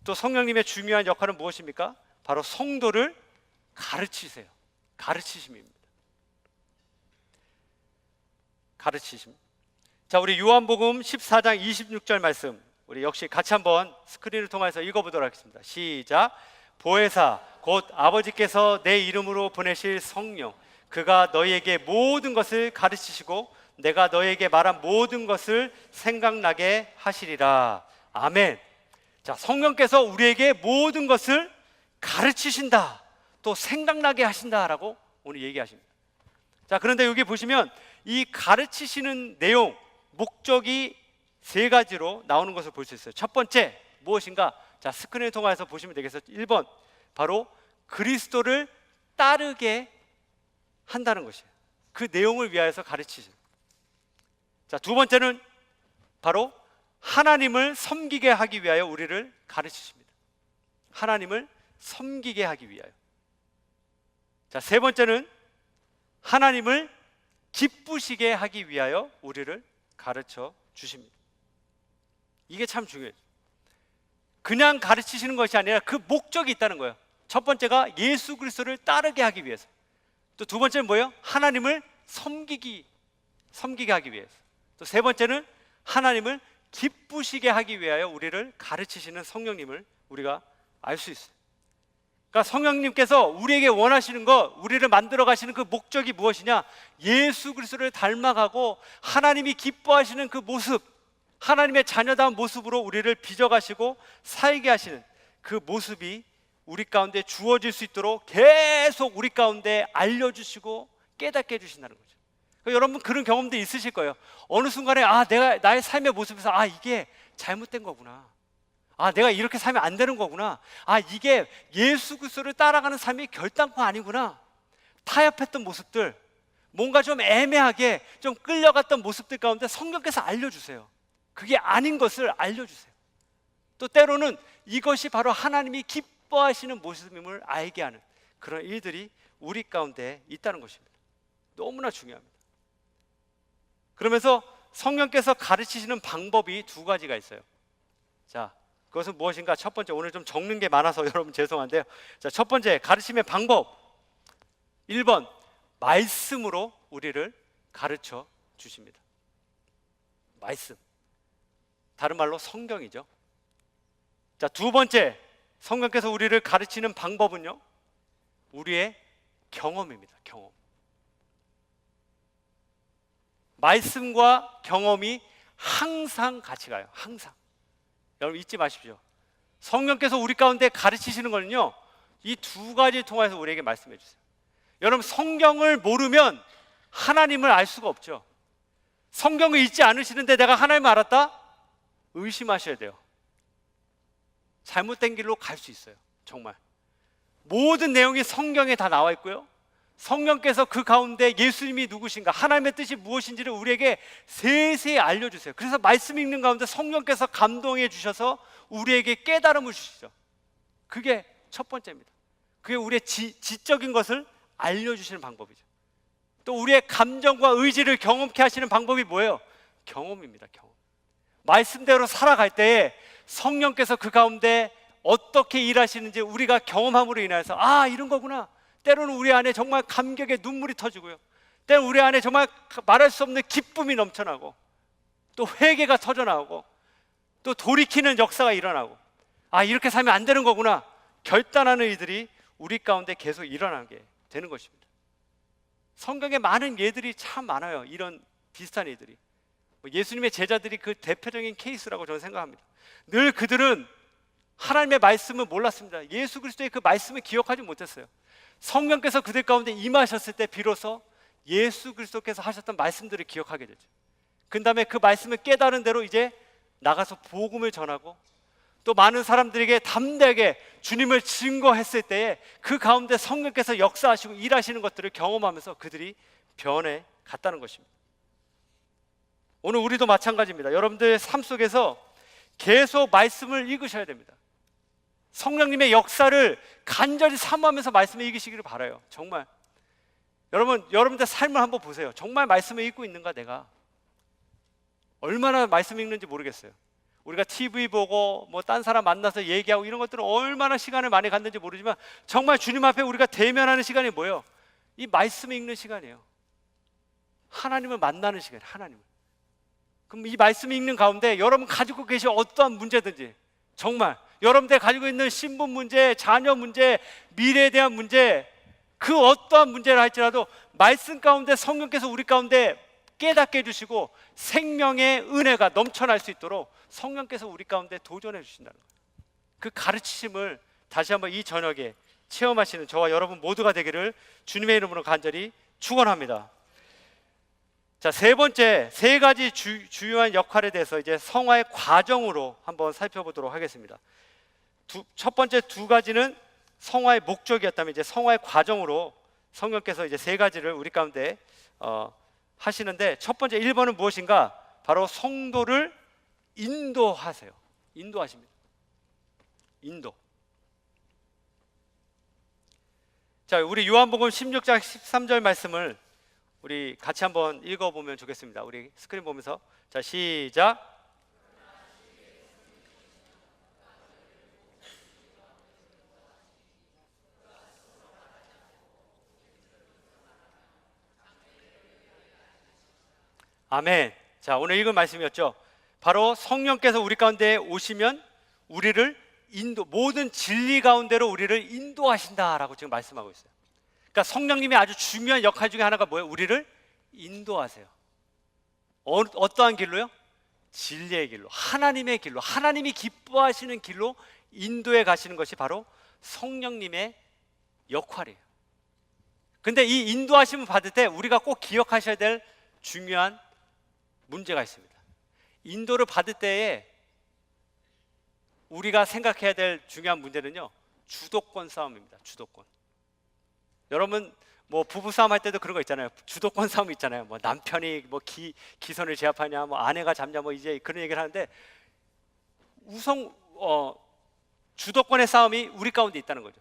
또 성령님의 중요한 역할은 무엇입니까? 바로 성도를 가르치세요. 가르치심입니다. 가르치심. 자, 우리 요한복음 14장 26절 말씀, 우리 역시 같이 한번 스크린을 통해서 읽어보도록 하겠습니다. 시작. 보혜사 곧 아버지께서 내 이름으로 보내실 성령, 그가 너희에게 모든 것을 가르치시고 내가 너희에게 말한 모든 것을 생각나게 하시리라. 아멘. 자, 성령께서 우리에게 모든 것을 가르치신다, 또 생각나게 하신다라고 오늘 얘기하십니다. 자, 그런데 여기 보시면 이 가르치시는 내용, 목적이 세 가지로 나오는 것을 볼 수 있어요. 첫 번째 무엇인가? 자, 스크린을 통해서 보시면 되겠어요. 1번, 바로 그리스도를 따르게 한다는 것이에요. 그 내용을 위하여서 가르치시는. 자, 두 번째는 바로 하나님을 섬기게 하기 위하여 우리를 가르치십니다. 하나님을 섬기게 하기 위하여. 자, 세 번째는 하나님을 기쁘시게 하기 위하여 우리를 가르쳐 주십니다. 이게 참 중요해요. 그냥 가르치시는 것이 아니라 그 목적이 있다는 거예요. 첫 번째가 예수 그리스도를 따르게 하기 위해서, 또 두 번째는 뭐예요? 하나님을 섬기게 하기 위해서, 또 세 번째는 하나님을 기쁘시게 하기 위하여 우리를 가르치시는 성령님을 우리가 알 수 있어요. 그러니까 성령님께서 우리에게 원하시는 것, 우리를 만들어 가시는 그 목적이 무엇이냐? 예수 그리스도를 닮아가고 하나님이 기뻐하시는 그 모습, 하나님의 자녀다운 모습으로 우리를 빚어가시고 살게 하시는 그 모습이 우리 가운데 주어질 수 있도록 계속 우리 가운데 알려주시고 깨닫게 해주신다는 거죠. 그러니까 여러분 그런 경험도 있으실 거예요. 어느 순간에 내가 나의 삶의 모습에서 이게 잘못된 거구나, 내가 이렇게 살면 안 되는 거구나, 이게 예수 그리스도를 따라가는 삶이 결단코 아니구나, 타협했던 모습들, 뭔가 좀 애매하게 좀 끌려갔던 모습들 가운데 성령께서 알려주세요. 그게 아닌 것을 알려주세요. 또 때로는 이것이 바로 하나님이 기뻐하시는 모습임을 알게 하는 그런 일들이 우리 가운데 있다는 것입니다. 너무나 중요합니다. 그러면서 성령께서 가르치시는 방법이 두 가지가 있어요. 자, 그것은 무엇인가? 첫 번째, 오늘 좀 적는 게 많아서 여러분 죄송한데요. 자, 첫 번째 가르침의 방법, 1번 말씀으로 우리를 가르쳐 주십니다. 말씀, 다른 말로 성경이죠. 자, 두 번째 성령께서 우리를 가르치는 방법은요, 우리의 경험입니다. 경험. 말씀과 경험이 항상 같이 가요. 항상. 여러분 잊지 마십시오. 성령께서 우리 가운데 가르치시는 거는요, 이 두 가지를 통해서 우리에게 말씀해 주세요. 여러분 성경을 모르면 하나님을 알 수가 없죠. 성경을 읽지 않으시는데 내가 하나님을 알았다? 의심하셔야 돼요. 잘못된 길로 갈 수 있어요. 정말 모든 내용이 성경에 다 나와 있고요, 성령께서 그 가운데 예수님이 누구신가, 하나님의 뜻이 무엇인지를 우리에게 세세히 알려주세요. 그래서 말씀 읽는 가운데 성령께서 감동해 주셔서 우리에게 깨달음을 주시죠. 그게 첫 번째입니다. 그게 우리의 지적인 것을 알려주시는 방법이죠. 또 우리의 감정과 의지를 경험케 하시는 방법이 뭐예요? 경험입니다. 경험. 말씀대로 살아갈 때에 성령께서 그 가운데 어떻게 일하시는지 우리가 경험함으로 인해서 이런 거구나. 때로는 우리 안에 정말 감격의 눈물이 터지고요, 때로는 우리 안에 정말 말할 수 없는 기쁨이 넘쳐나고, 또 회개가 터져나오고 또 돌이키는 역사가 일어나고, 아, 이렇게 살면 안 되는 거구나 결단하는 이들이 우리 가운데 계속 일어나게 되는 것입니다. 성경에 많은 예들이 참 많아요. 이런 비슷한 예들이. 예수님의 제자들이 그 대표적인 케이스라고 저는 생각합니다. 늘 그들은 하나님의 말씀을 몰랐습니다. 예수 그리스도의 그 말씀을 기억하지 못했어요. 성령께서 그들 가운데 임하셨을 때 비로소 예수 그리스도께서 하셨던 말씀들을 기억하게 되죠. 그 다음에 그 말씀을 깨달은 대로 이제 나가서 복음을 전하고 또 많은 사람들에게 담대하게 주님을 증거했을 때에 그 가운데 성령께서 역사하시고 일하시는 것들을 경험하면서 그들이 변해 갔다는 것입니다. 오늘 우리도 마찬가지입니다. 여러분들의 삶 속에서 계속 말씀을 읽으셔야 됩니다. 성령님의 역사를 간절히 사모하면서 말씀을 읽으시기를 바라요. 정말 여러분들 삶을 한번 보세요. 정말 말씀을 읽고 있는가? 내가 얼마나 말씀 읽는지 모르겠어요. 우리가 TV 보고 뭐 딴 사람 만나서 얘기하고 이런 것들은 얼마나 시간을 많이 갖는지 모르지만 정말 주님 앞에 우리가 대면하는 시간이 뭐예요? 이 말씀 읽는 시간이에요. 하나님을 만나는 시간이에요. 하나님을. 그럼 이 말씀 읽는 가운데 여러분 가지고 계신 어떠한 문제든지, 정말 여러분들 가지고 있는 신분 문제, 자녀 문제, 미래에 대한 문제, 그 어떠한 문제를 할지라도 말씀 가운데 성령께서 우리 가운데 깨닫게 해주시고 생명의 은혜가 넘쳐날 수 있도록 성령께서 우리 가운데 도전해 주신다는 거예요. 그 가르치심을 다시 한번 이 저녁에 체험하시는 저와 여러분 모두가 되기를 주님의 이름으로 간절히 축원합니다. 자, 세 번째, 세 가지 주요한 역할에 대해서 이제 성화의 과정으로 한번 살펴보도록 하겠습니다. 첫 번째 두 가지는 성화의 목적이었다면 이제 성화의 과정으로 성령께서 이제 세 가지를 우리 가운데 하시는데, 첫 번째 1번은 무엇인가? 바로 성도를 인도하세요. 인도하십니다. 인도. 자, 우리 요한복음 16장 13절 말씀을 우리 같이 한번 읽어보면 좋겠습니다. 우리 스크린 보면서, 자, 시작. 아멘. 자, 오늘 읽은 말씀이었죠. 바로 성령께서 우리 가운데 오시면 우리를 모든 진리 가운데로 우리를 인도하신다라고 지금 말씀하고 있어요. 그러니까 성령님의 아주 중요한 역할 중에 하나가 뭐예요? 우리를 인도하세요. 어떠한 길로요? 진리의 길로, 하나님의 길로, 하나님이 기뻐하시는 길로 인도해 가시는 것이 바로 성령님의 역할이에요. 근데 이 인도하심을 받을 때 우리가 꼭 기억하셔야 될 중요한 문제가 있습니다. 인도를 받을 때에 우리가 생각해야 될 중요한 문제는요, 주도권 싸움입니다. 주도권. 여러분 뭐 부부싸움 할 때도 그런 거 있잖아요. 주도권 싸움 있잖아요. 뭐 남편이 뭐 기선을 제압하냐, 뭐 아내가 잡냐, 뭐 이제 그런 얘기를 하는데, 우선 주도권의 싸움이 우리 가운데 있다는 거죠.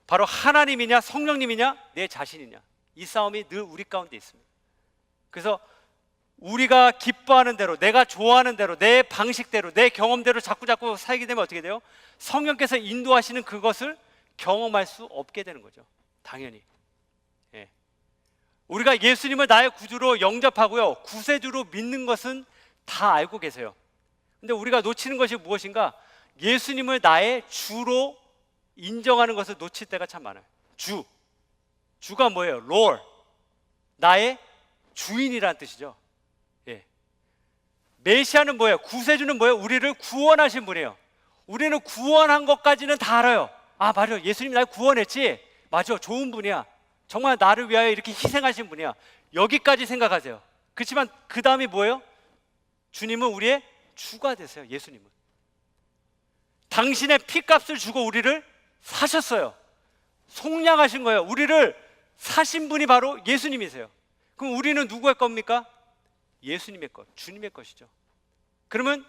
바로 하나님이냐 성령님이냐 내 자신이냐, 이 싸움이 늘 우리 가운데 있습니다. 그래서 우리가 기뻐하는 대로, 내가 좋아하는 대로, 내 방식대로, 내 경험대로 자꾸 살게 되면 어떻게 돼요? 성령께서 인도하시는 그것을 경험할 수 없게 되는 거죠. 당연히. 예. 우리가 예수님을 나의 구주로 영접하고요, 구세주로 믿는 것은 다 알고 계세요. 근데 우리가 놓치는 것이 무엇인가? 예수님을 나의 주로 인정하는 것을 놓칠 때가 참 많아요. 주가 뭐예요? Lord, 나의 주인이라는 뜻이죠. 예. 메시아는 뭐예요? 구세주는 뭐예요? 우리를 구원하신 분이에요. 우리는 구원한 것까지는 다 알아요. 아, 맞아, 예수님이 날 구원했지, 맞아, 좋은 분이야, 정말 나를 위하여 이렇게 희생하신 분이야, 여기까지 생각하세요. 그렇지만 그 다음이 뭐예요? 주님은 우리의 주가 되세요. 예수님은 당신의 피값을 주고 우리를 사셨어요. 속량하신 거예요. 우리를 사신 분이 바로 예수님이세요. 그럼 우리는 누구의 겁니까? 예수님의 것, 주님의 것이죠. 그러면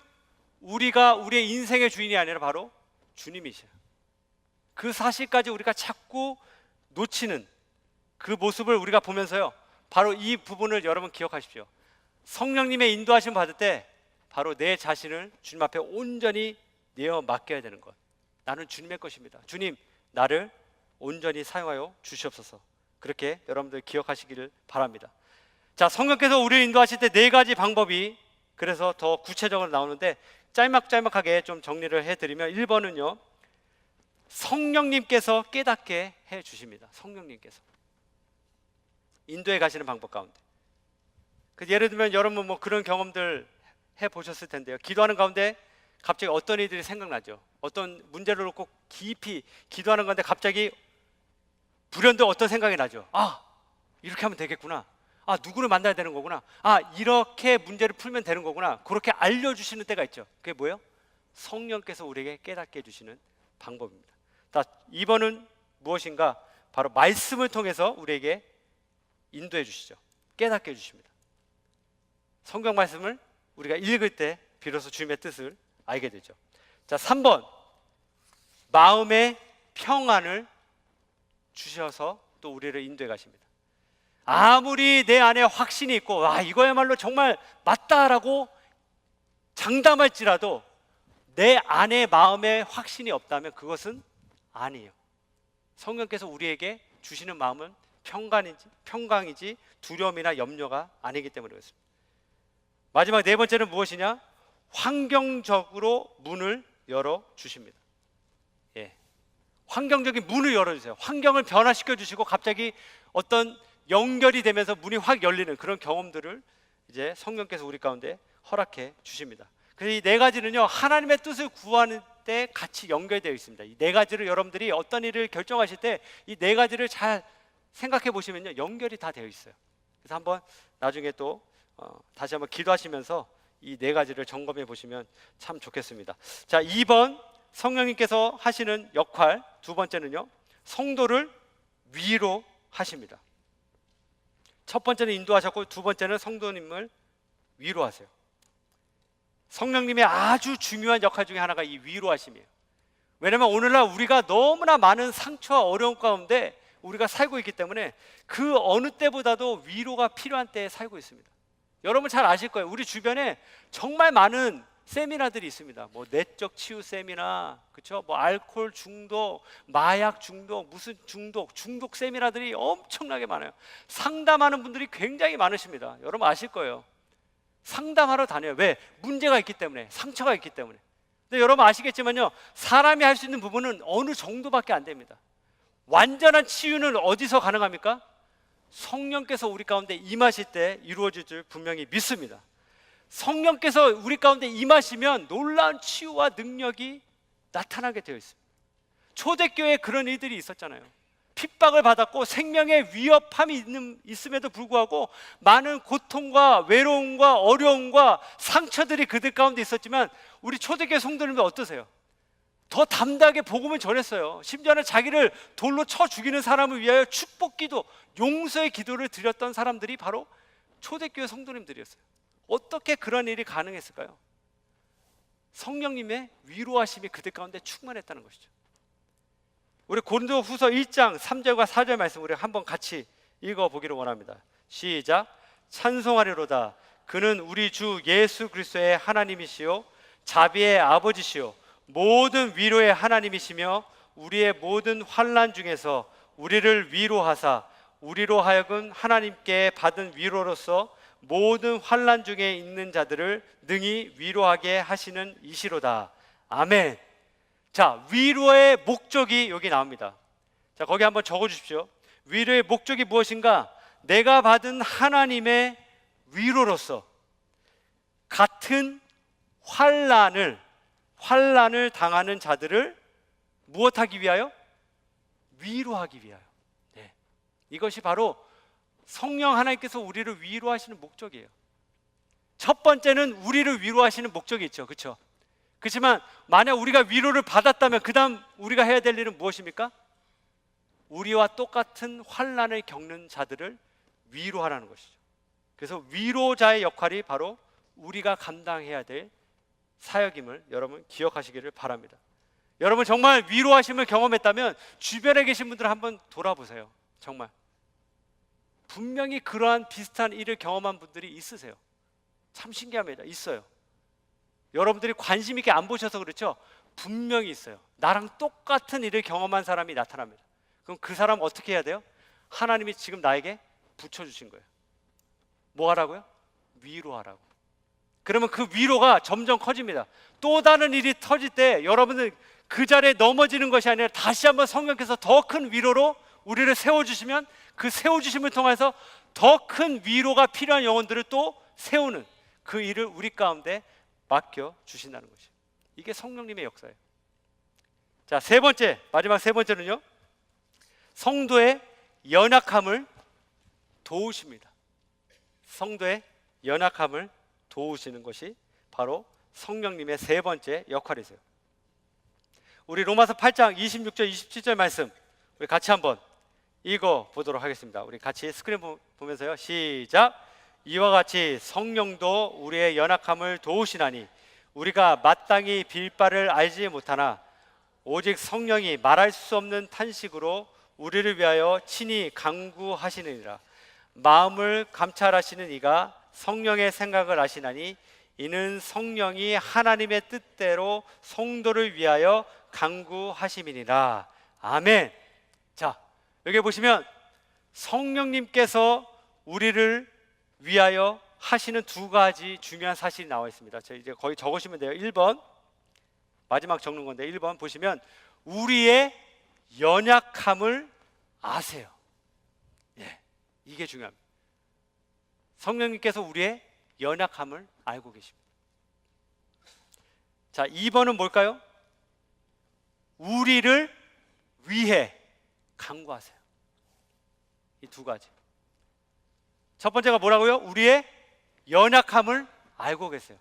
우리가 우리의 인생의 주인이 아니라 바로 주님이셔요. 그 사실까지 우리가 자꾸 놓치는 그 모습을 우리가 보면서요, 바로 이 부분을 여러분 기억하십시오. 성령님의 인도하심 받을 때 바로 내 자신을 주님 앞에 온전히 내어 맡겨야 되는 것. 나는 주님의 것입니다. 주님, 나를 온전히 사용하여 주시옵소서. 그렇게 여러분들 기억하시기를 바랍니다. 자, 성령께서 우리를 인도하실 때 네 가지 방법이 그래서 더 구체적으로 나오는데 짤막짤막하게 좀 정리를 해드리면 1번은요, 성령님께서 깨닫게 해주십니다. 성령님께서 인도에 가시는 방법 가운데, 예를 들면 여러분 뭐 그런 경험들 해보셨을 텐데요. 기도하는 가운데 갑자기 어떤 일들이 생각나죠. 어떤 문제를 놓고 깊이 기도하는 건데 갑자기 불현듯 어떤 생각이 나죠. 아, 이렇게 하면 되겠구나. 아, 누구를 만나야 되는 거구나. 아, 이렇게 문제를 풀면 되는 거구나. 그렇게 알려주시는 때가 있죠. 그게 뭐예요? 성령께서 우리에게 깨닫게 해주시는 방법입니다. 2번은 무엇인가? 바로 말씀을 통해서 우리에게 인도해 주시죠. 깨닫게 해주십니다. 성경 말씀을 우리가 읽을 때 비로소 주님의 뜻을 알게 되죠. 자, 3번, 마음의 평안을 주셔서 또 우리를 인도해 가십니다. 아무리 내 안에 확신이 있고 이거야말로 정말 맞다라고 장담할지라도 내 안에 마음에 확신이 없다면 그것은 아니에요. 성령께서 우리에게 주시는 마음은 평강이지 두려움이나 염려가 아니기 때문에 그렇습니다. 마지막 4번째는 무엇이냐? 환경적으로 문을 열어주십니다. 환경적인 문을 열어주세요. 환경을 변화시켜 주시고 갑자기 어떤 연결이 되면서 문이 확 열리는 그런 경험들을 이제 성령께서 우리 가운데 허락해 주십니다. 그래서 이 4가지는요, 하나님의 뜻을 구하는 때 같이 연결되어 있습니다. 이 4가지를 여러분들이 어떤 일을 결정하실 때 이 4가지를 잘 생각해 보시면요, 연결이 다 되어 있어요. 그래서 한번 나중에 또 다시 한번 기도하시면서 이 4가지를 점검해 보시면 참 좋겠습니다. 자, 2번 성령님께서 하시는 역할, 2번째는요, 성도를 위로하십니다. 첫 번째는 인도하셨고 2번째는 성도님을 위로하세요. 성령님의 아주 중요한 역할 중에 하나가 이 위로하심이에요. 왜냐하면 오늘날 우리가 너무나 많은 상처와 어려움 가운데 우리가 살고 있기 때문에 그 어느 때보다도 위로가 필요한 때에 살고 있습니다. 여러분 잘 아실 거예요. 우리 주변에 정말 많은 세미나들이 있습니다. 뭐 내적 치유 세미나, 그렇죠? 뭐 알코올 중독, 마약 중독, 무슨 중독 세미나들이 엄청나게 많아요. 상담하는 분들이 굉장히 많으십니다. 여러분 아실 거예요. 상담하러 다녀요. 왜? 문제가 있기 때문에, 상처가 있기 때문에. 근데 여러분 아시겠지만요, 사람이 할 수 있는 부분은 어느 정도밖에 안 됩니다. 완전한 치유는 어디서 가능합니까? 성령께서 우리 가운데 임하실 때 이루어질 줄 분명히 믿습니다. 성령께서 우리 가운데 임하시면 놀라운 치유와 능력이 나타나게 되어 있습니다. 초대교회에 그런 일들이 있었잖아요. 핍박을 받았고 생명의 위협함이 있음에도 불구하고 많은 고통과 외로움과 어려움과 상처들이 그들 가운데 있었지만 우리 초대교회 성도님들 어떠세요? 더 담대하게 복음을 전했어요. 심지어는 자기를 돌로 쳐 죽이는 사람을 위하여 축복기도, 용서의 기도를 드렸던 사람들이 바로 초대교회 성도님들이었어요. 어떻게 그런 일이 가능했을까요? 성령님의 위로하심이 그들 가운데 충만했다는 것이죠. 우리 고린도후서 1장 3절과 4절 말씀 우리 한번 같이 읽어보기를 원합니다. 시작. 찬송하리로다. 그는 우리 주 예수 그리스도의 하나님이시요 자비의 아버지시요 모든 위로의 하나님이시며 우리의 모든 환난 중에서 우리를 위로하사 우리로 하여금 하나님께 받은 위로로서 모든 환난 중에 있는 자들을 능히 위로하게 하시는 이시로다. 아멘. 자, 위로의 목적이 여기 나옵니다. 자, 거기 한번 적어 주십시오. 위로의 목적이 무엇인가? 내가 받은 하나님의 위로로서 같은 환난을 당하는 자들을 무엇하기 위하여? 위로하기 위하여. 네. 이것이 바로 성령 하나님께서 우리를 위로하시는 목적이에요. 첫 번째는 우리를 위로하시는 목적이 있죠. 그렇죠? 그렇지만 만약 우리가 위로를 받았다면 그 다음 우리가 해야 될 일은 무엇입니까? 우리와 똑같은 환난을 겪는 자들을 위로하라는 것이죠. 그래서 위로자의 역할이 바로 우리가 감당해야 될 사역임을 여러분 기억하시기를 바랍니다. 여러분 정말 위로하심을 경험했다면 주변에 계신 분들 한번 돌아보세요. 정말 분명히 그러한 비슷한 일을 경험한 분들이 있으세요. 참 신기합니다. 있어요. 여러분들이 관심 있게 안 보셔서 그렇죠? 분명히 있어요. 나랑 똑같은 일을 경험한 사람이 나타납니다. 그럼 그 사람 어떻게 해야 돼요? 하나님이 지금 나에게 붙여주신 거예요. 뭐 하라고요? 위로하라고. 그러면 그 위로가 점점 커집니다. 또 다른 일이 터질 때 여러분들 그 자리에 넘어지는 것이 아니라 다시 한번 성령께서 더 큰 위로로 우리를 세워주시면 그 세워주심을 통해서 더 큰 위로가 필요한 영혼들을 또 세우는 그 일을 우리 가운데 맡겨주신다는 것이에요. 이게 성령님의 역사예요. 자, 세 번째, 마지막 세 번째는요, 성도의 연약함을 도우십니다. 성도의 연약함을 도우시는 것이 바로 성령님의 세 번째 역할이세요. 우리 로마서 8장 26절 27절 말씀 우리 같이 한번 읽어 보도록 하겠습니다. 우리 같이 스크린 보면서요, 시작. 이와 같이 성령도 우리의 연약함을 도우시나니 우리가 마땅히 빌 바를 알지 못하나 오직 성령이 말할 수 없는 탄식으로 우리를 위하여 친히 간구하시느니라. 마음을 감찰하시는 이가 성령의 생각을 아시나니 이는 성령이 하나님의 뜻대로 성도를 위하여 간구하심이니라. 아멘. 자, 여기 보시면 성령님께서 우리를 위하여 하시는 두 가지 중요한 사실이 나와 있습니다. 이제 거의 적으시면 돼요. 1번, 마지막 적는 건데 1번 보시면 우리의 연약함을 아세요. 예, 이게 중요합니다. 성령님께서 우리의 연약함을 알고 계십니다. 자, 2번은 뭘까요? 우리를 위해 간구하세요. 이 두 가지. 첫 번째가 뭐라고요? 우리의 연약함을 알고 계세요.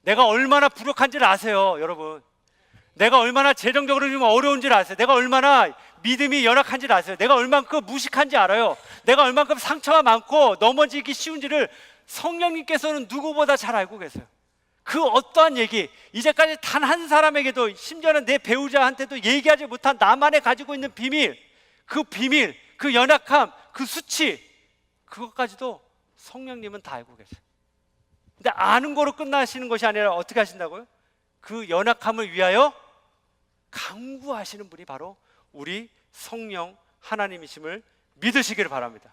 내가 얼마나 부족한지를 아세요, 여러분. 내가 얼마나 재정적으로 좀 어려운지를 아세요. 내가 얼마나 믿음이 연약한지를 아세요. 내가 얼만큼 무식한지 알아요. 내가 얼만큼 상처가 많고 넘어지기 쉬운지를 성령님께서는 누구보다 잘 알고 계세요. 그 어떠한 얘기, 이제까지 단 한 사람에게도, 심지어는 내 배우자한테도 얘기하지 못한 나만의 가지고 있는 비밀, 그 연약함, 그 수치, 그것까지도 성령님은 다 알고 계세요. 근데 아는 거로 끝나시는 것이 아니라 어떻게 하신다고요? 그 연약함을 위하여 간구하시는 분이 바로 우리 성령 하나님이심을 믿으시기를 바랍니다.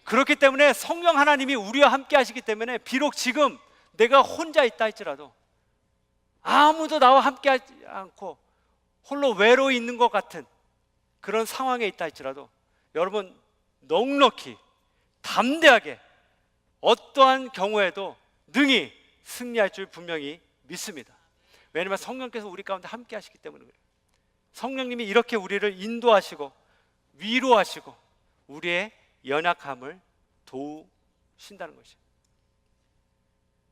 그렇기 때문에 성령 하나님이 우리와 함께 하시기 때문에 비록 지금 내가 혼자 있다 할지라도, 아무도 나와 함께 하지 않고 홀로 외로이 있는 것 같은 그런 상황에 있다 할지라도 여러분 넉넉히 담대하게 어떠한 경우에도 능히 승리할 줄 분명히 믿습니다. 왜냐하면 성령께서 우리 가운데 함께 하시기 때문에 그래요. 성령님이 이렇게 우리를 인도하시고 위로하시고 우리의 연약함을 도우신다는 것이에요.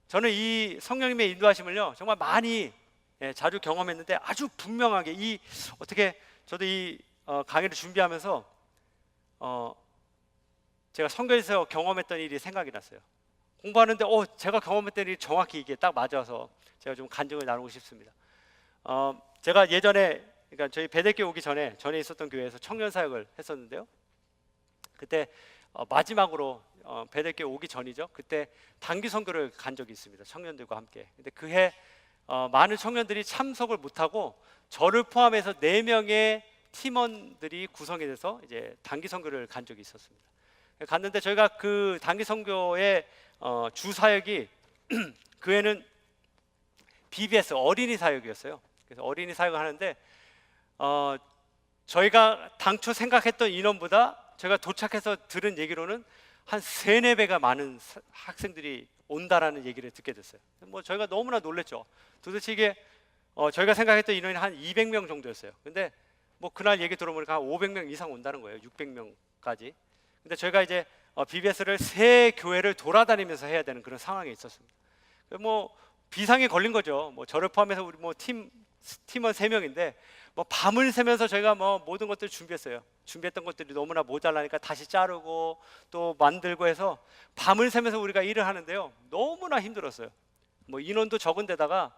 저는 이 성령님의 인도하심을요 정말 많이 자주 경험했는데 아주 분명하게 어떻게 저도 이 강의를 준비하면서 제가 선교에서 경험했던 일이 생각이 났어요. 공부하는데 제가 경험했던 일이 정확히 이게 딱 맞아서 제가 좀 간증을 나누고 싶습니다. 제가 예전에, 그러니까 저희 배대교 오기 전에 있었던 교회에서 청년 사역을 했었는데요. 그때 마지막으로 배대교 오기 전이죠. 그때 단기 선교를 간 적이 있습니다. 청년들과 함께. 근데 그해 많은 청년들이 참석을 못하고 저를 포함해서 4명의 팀원들이 구성이 돼서 이제 단기 선교를 간 적이 있었습니다. 갔는데 저희가 그 단기 선교의 주 사역이 그 해는 BBS 어린이 사역이었어요. 그래서 어린이 사역을 하는데 저희가 당초 생각했던 인원보다 저희가 도착해서 들은 얘기로는 한 3-4배가 많은 학생들이 온다라는 얘기를 듣게 됐어요. 뭐 저희가 너무나 놀랬죠. 도대체 이게 저희가 생각했던 인원이 한 200명 정도였어요. 근데 뭐 그날 얘기 들어보니까 한 500명 이상 온다는 거예요. 600명까지. 근데 저희가 이제 BBS를 3교회를 돌아다니면서 해야 되는 그런 상황에 있었습니다. 뭐 비상이 걸린 거죠. 뭐 저를 포함해서 우리 뭐 팀원 3명인데 뭐 밤을 새면서 저희가 뭐 모든 것들을 준비했어요. 준비했던 것들이 너무나 모자라니까 다시 자르고 또 만들고 해서 밤을 새면서 우리가 일을 하는데요. 너무나 힘들었어요. 뭐 인원도 적은 데다가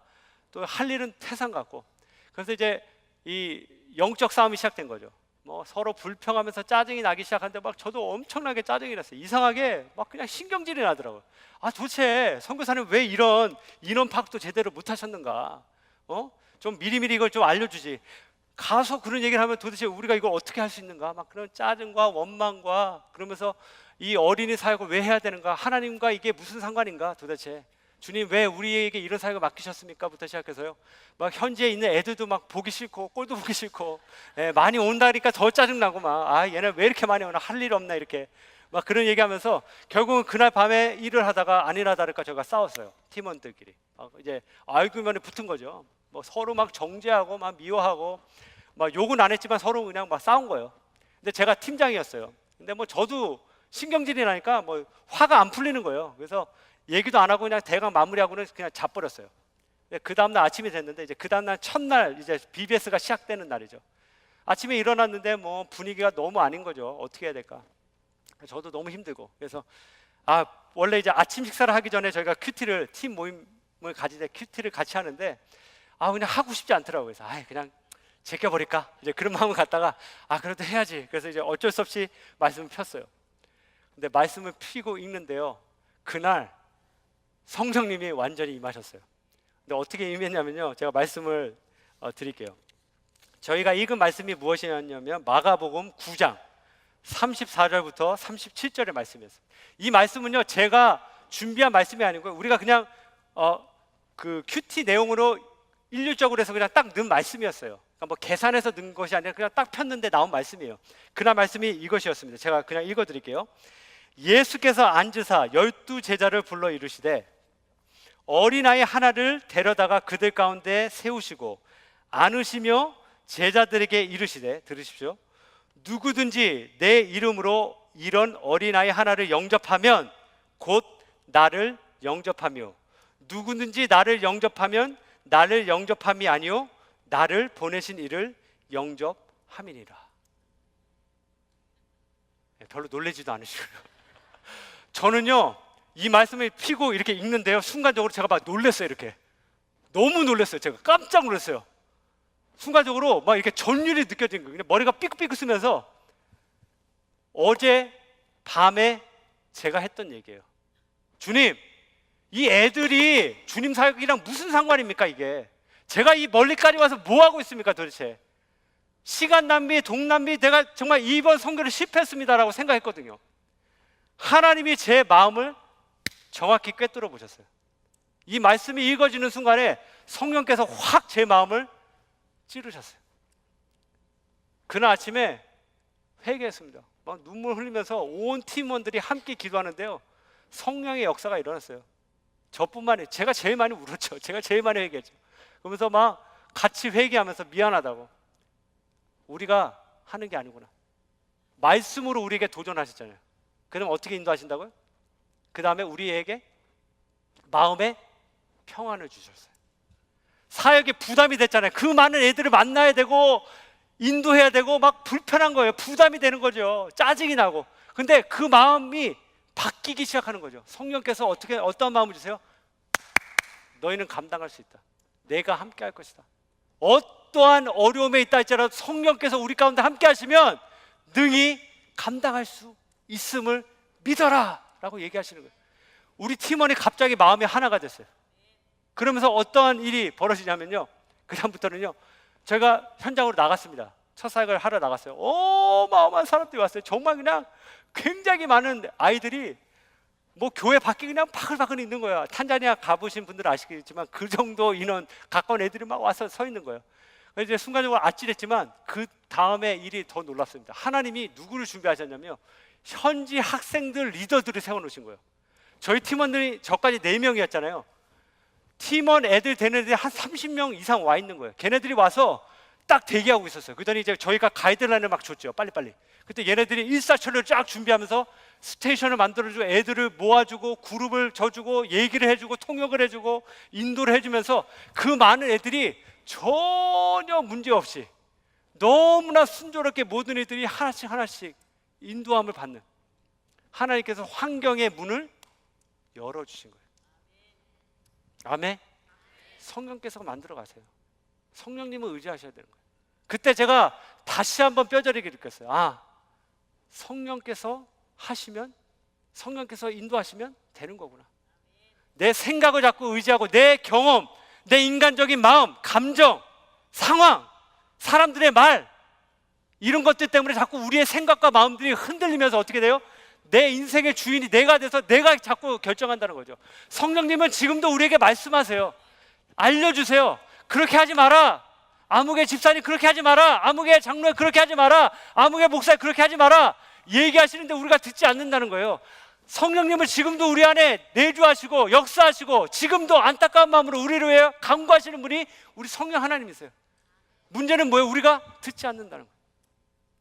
또 할 일은 태산 같고. 그래서 이제 이 영적 싸움이 시작된 거죠. 뭐 서로 불평하면서 짜증이 나기 시작하는데 막 저도 엄청나게 짜증이 났어요. 이상하게 막 그냥 신경질이 나더라고요. 도대체 선교사는 왜 이런 인원 파악도 제대로 못 하셨는가? 좀 미리미리 이걸 좀 알려주지. 가서 그런 얘기를 하면 도대체 우리가 이걸 어떻게 할 수 있는가? 막 그런 짜증과 원망과 그러면서 이 어린이 사역을 왜 해야 되는가? 하나님과 이게 무슨 상관인가? 도대체 주님 왜 우리에게 이런 사역을 맡기셨습니까? 부터 시작해서요. 막 현지에 있는 애들도 막 보기 싫고 꼴도 보기 싫고, 많이 온다니까 더 짜증나고 막 얘네 왜 이렇게 많이 오나, 할 일 없나, 이렇게 막 그런 얘기하면서 결국은 그날 밤에 일을 하다가 아니나 다를까 저희가 싸웠어요. 팀원들끼리 이제 알구면에 붙은 거죠. 뭐 서로 막 정죄하고 막 미워하고 막 욕은 안 했지만 서로 그냥 막 싸운 거예요. 근데 제가 팀장이었어요. 근데 뭐 저도 신경질이 나니까 뭐 화가 안 풀리는 거예요. 그래서 얘기도 안 하고 그냥 대강 마무리하고는 그냥 자버렸어요. 그 다음날 아침이 됐는데, 이제 그 다음날 첫날 이제 BBS가 시작되는 날이죠. 아침에 일어났는데 뭐 분위기가 너무 아닌 거죠. 어떻게 해야 될까? 저도 너무 힘들고. 그래서 원래 이제 아침 식사를 하기 전에 저희가 큐티를, 팀 모임을 가질 때 큐티를 같이 하는데 그냥 하고 싶지 않더라고요. 그래서 그냥 제껴버릴까? 이제 그런 마음을 갖다가 그래도 해야지. 그래서 이제 어쩔 수 없이 말씀을 폈어요. 근데 말씀을 피고 읽는데요, 그날 성령님이 완전히 임하셨어요. 근데 어떻게 임했냐면요, 제가 말씀을 드릴게요. 저희가 읽은 말씀이 무엇이냐면 마가복음 9장 34절부터 37절의 말씀이었어요. 이 말씀은요, 제가 준비한 말씀이 아니고요, 우리가 그냥 그 큐티 내용으로 일률적으로 해서 그냥 딱 넣은 말씀이었어요. 그러니까 뭐 계산해서 넣은 것이 아니라 그냥 딱 폈는데 나온 말씀이에요. 그날 말씀이 이것이었습니다. 제가 그냥 읽어드릴게요. 예수께서 앉으사 12 제자를 불러 이르시되 어린아이 하나를 데려다가 그들 가운데 세우시고 안으시며 제자들에게 이르시되, 들으십시오, 누구든지 내 이름으로 이런 어린아이 하나를 영접하면 곧 나를 영접하며, 누구든지 나를 영접하면 나를 영접함이 아니요 나를 보내신 이를 영접함이니라. 별로 놀라지도 않으시고요. 저는요, 이 말씀을 피고 이렇게 읽는데요, 순간적으로 제가 막 놀랐어요. 이렇게 너무 놀랐어요. 제가 깜짝 놀랐어요. 순간적으로 막 이렇게 전율이 느껴진 거예요. 그냥 머리가 삐끗삐끗 쓰면서 어제 밤에 제가 했던 얘기예요. 주님, 이 애들이 주님 사역이랑 무슨 상관입니까? 이게 제가 이 멀리까지 와서 뭐 하고 있습니까 도대체? 시간 낭비, 돈 낭비, 내가 정말 이번 선교를 실패했습니다라고 생각했거든요. 하나님이 제 마음을 정확히 꿰뚫어 보셨어요. 이 말씀이 읽어지는 순간에 성령께서 확 제 마음을 찌르셨어요. 그날 아침에 회개했습니다. 막 눈물 흘리면서 온 팀원들이 함께 기도하는데요, 성령의 역사가 일어났어요. 저뿐만 아니라 제가 제일 많이 울었죠. 제가 제일 많이 회개했죠. 그러면서 막 같이 회개하면서 미안하다고, 우리가 하는 게 아니구나, 말씀으로 우리에게 도전하셨잖아요. 그럼 어떻게 인도하신다고요? 그 다음에 우리에게 마음의 평안을 주셨어요. 사역에 부담이 됐잖아요. 그 많은 애들을 만나야 되고 인도해야 되고 막 불편한 거예요. 부담이 되는 거죠. 짜증이 나고. 근데 그 마음이 바뀌기 시작하는 거죠. 성령께서 어떤 마음을 주세요? 너희는 감당할 수 있다. 내가 함께 할 것이다. 어떠한 어려움에 있다 할지라도 성령께서 우리 가운데 함께 하시면 능히 감당할 수 있음을 믿어라 라고 얘기하시는 거예요. 우리 팀원이 갑자기 마음이 하나가 됐어요. 그러면서 어떠한 일이 벌어지냐면요, 그 다음부터는요, 저희가 현장으로 나갔습니다. 첫 사역을 하러 나갔어요. 어마어마한 사람들이 왔어요. 정말 그냥 굉장히 많은 아이들이 뭐 교회 밖에 그냥 바글바글 있는 거야. 탄자니아 가보신 분들은 아시겠지만 그 정도 인원 가까운 애들이 막 와서 서 있는 거예요. 그래서 이제 순간적으로 아찔했지만 그 다음에 일이 더 놀랍습니다. 하나님이 누구를 준비하셨냐면 현지 학생들 리더들을 세워놓으신 거예요. 저희 팀원들이 저까지 4명이었잖아요. 팀원 애들 되는 애들이 한 30명 이상 와 있는 거예요. 걔네들이 와서 딱 대기하고 있었어요. 그러더니 이제 저희가 가이드라인을 막 줬죠. 빨리빨리. 그때 얘네들이 일사천리를 쫙 준비하면서 스테이션을 만들어주고 애들을 모아주고 그룹을 져주고 얘기를 해주고 통역을 해주고 인도를 해주면서 그 많은 애들이 전혀 문제없이 너무나 순조롭게 모든 애들이 하나씩 하나씩 인도함을 받는, 하나님께서 환경의 문을 열어주신 거예요. 아멘. 성령께서 만들어 가세요. 성령님을 의지하셔야 되는 거예요. 그때 제가 다시 한번 뼈저리게 느꼈어요. 성령께서 하시면, 성령께서 인도하시면 되는 거구나. 내 생각을 자꾸 의지하고 내 경험, 내 인간적인 마음, 감정, 상황, 사람들의 말, 이런 것들 때문에 자꾸 우리의 생각과 마음들이 흔들리면서 어떻게 돼요? 내 인생의 주인이 내가 돼서 내가 자꾸 결정한다는 거죠. 성령님은 지금도 우리에게 말씀하세요. 알려주세요. 그렇게 하지 마라. 아무개 집사님 그렇게 하지 마라. 아무개 장로에 그렇게 하지 마라. 아무개 목사에 그렇게 하지 마라. 얘기하시는데 우리가 듣지 않는다는 거예요. 성령님은 지금도 우리 안에 내주하시고 역사하시고 지금도 안타까운 마음으로 우리를 위해 간구하시는 분이 우리 성령 하나님이세요. 문제는 뭐예요? 우리가 듣지 않는다는 거예요.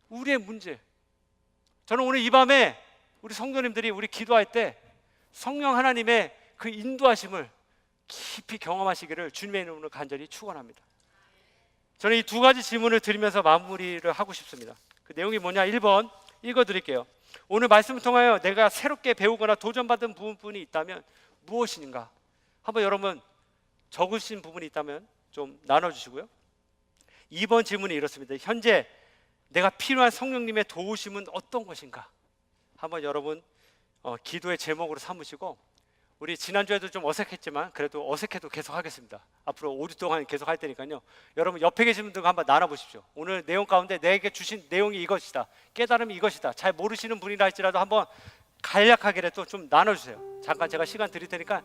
우리의 문제. 저는 오늘 이 밤에 우리 성도님들이 우리 기도할 때 성령 하나님의 그 인도하심을 깊이 경험하시기를 주님의 이름으로 간절히 축원합니다. 저는 이 두 가지 질문을 드리면서 마무리를 하고 싶습니다. 그 내용이 뭐냐? 1번 읽어드릴게요. 오늘 말씀을 통하여 내가 새롭게 배우거나 도전받은 부분이 있다면 무엇인가? 한번 여러분 적으신 부분이 있다면 좀 나눠주시고요. 2번 질문이 이렇습니다. 현재 내가 필요한 성령님의 도우심은 어떤 것인가? 한번 여러분 기도의 제목으로 삼으시고, 우리 지난주에도 좀 어색했지만 그래도 어색해도 계속 하겠습니다. 앞으로 5주 동안 계속 할 테니까요. 여러분 옆에 계신 분들과 한번 나눠보십시오. 오늘 내용 가운데 내게 주신 내용이 이것이다, 깨달음이 이것이다, 잘 모르시는 분이라 할지라도 한번 간략하게라도 좀 나눠주세요. 잠깐 제가 시간 드릴 테니까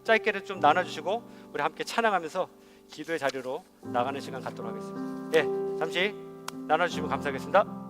짧게라도 좀 나눠주시고 우리 함께 찬양하면서 기도의 자리로 나가는 시간 갖도록 하겠습니다. 예, 잠시 나눠주시면 감사하겠습니다.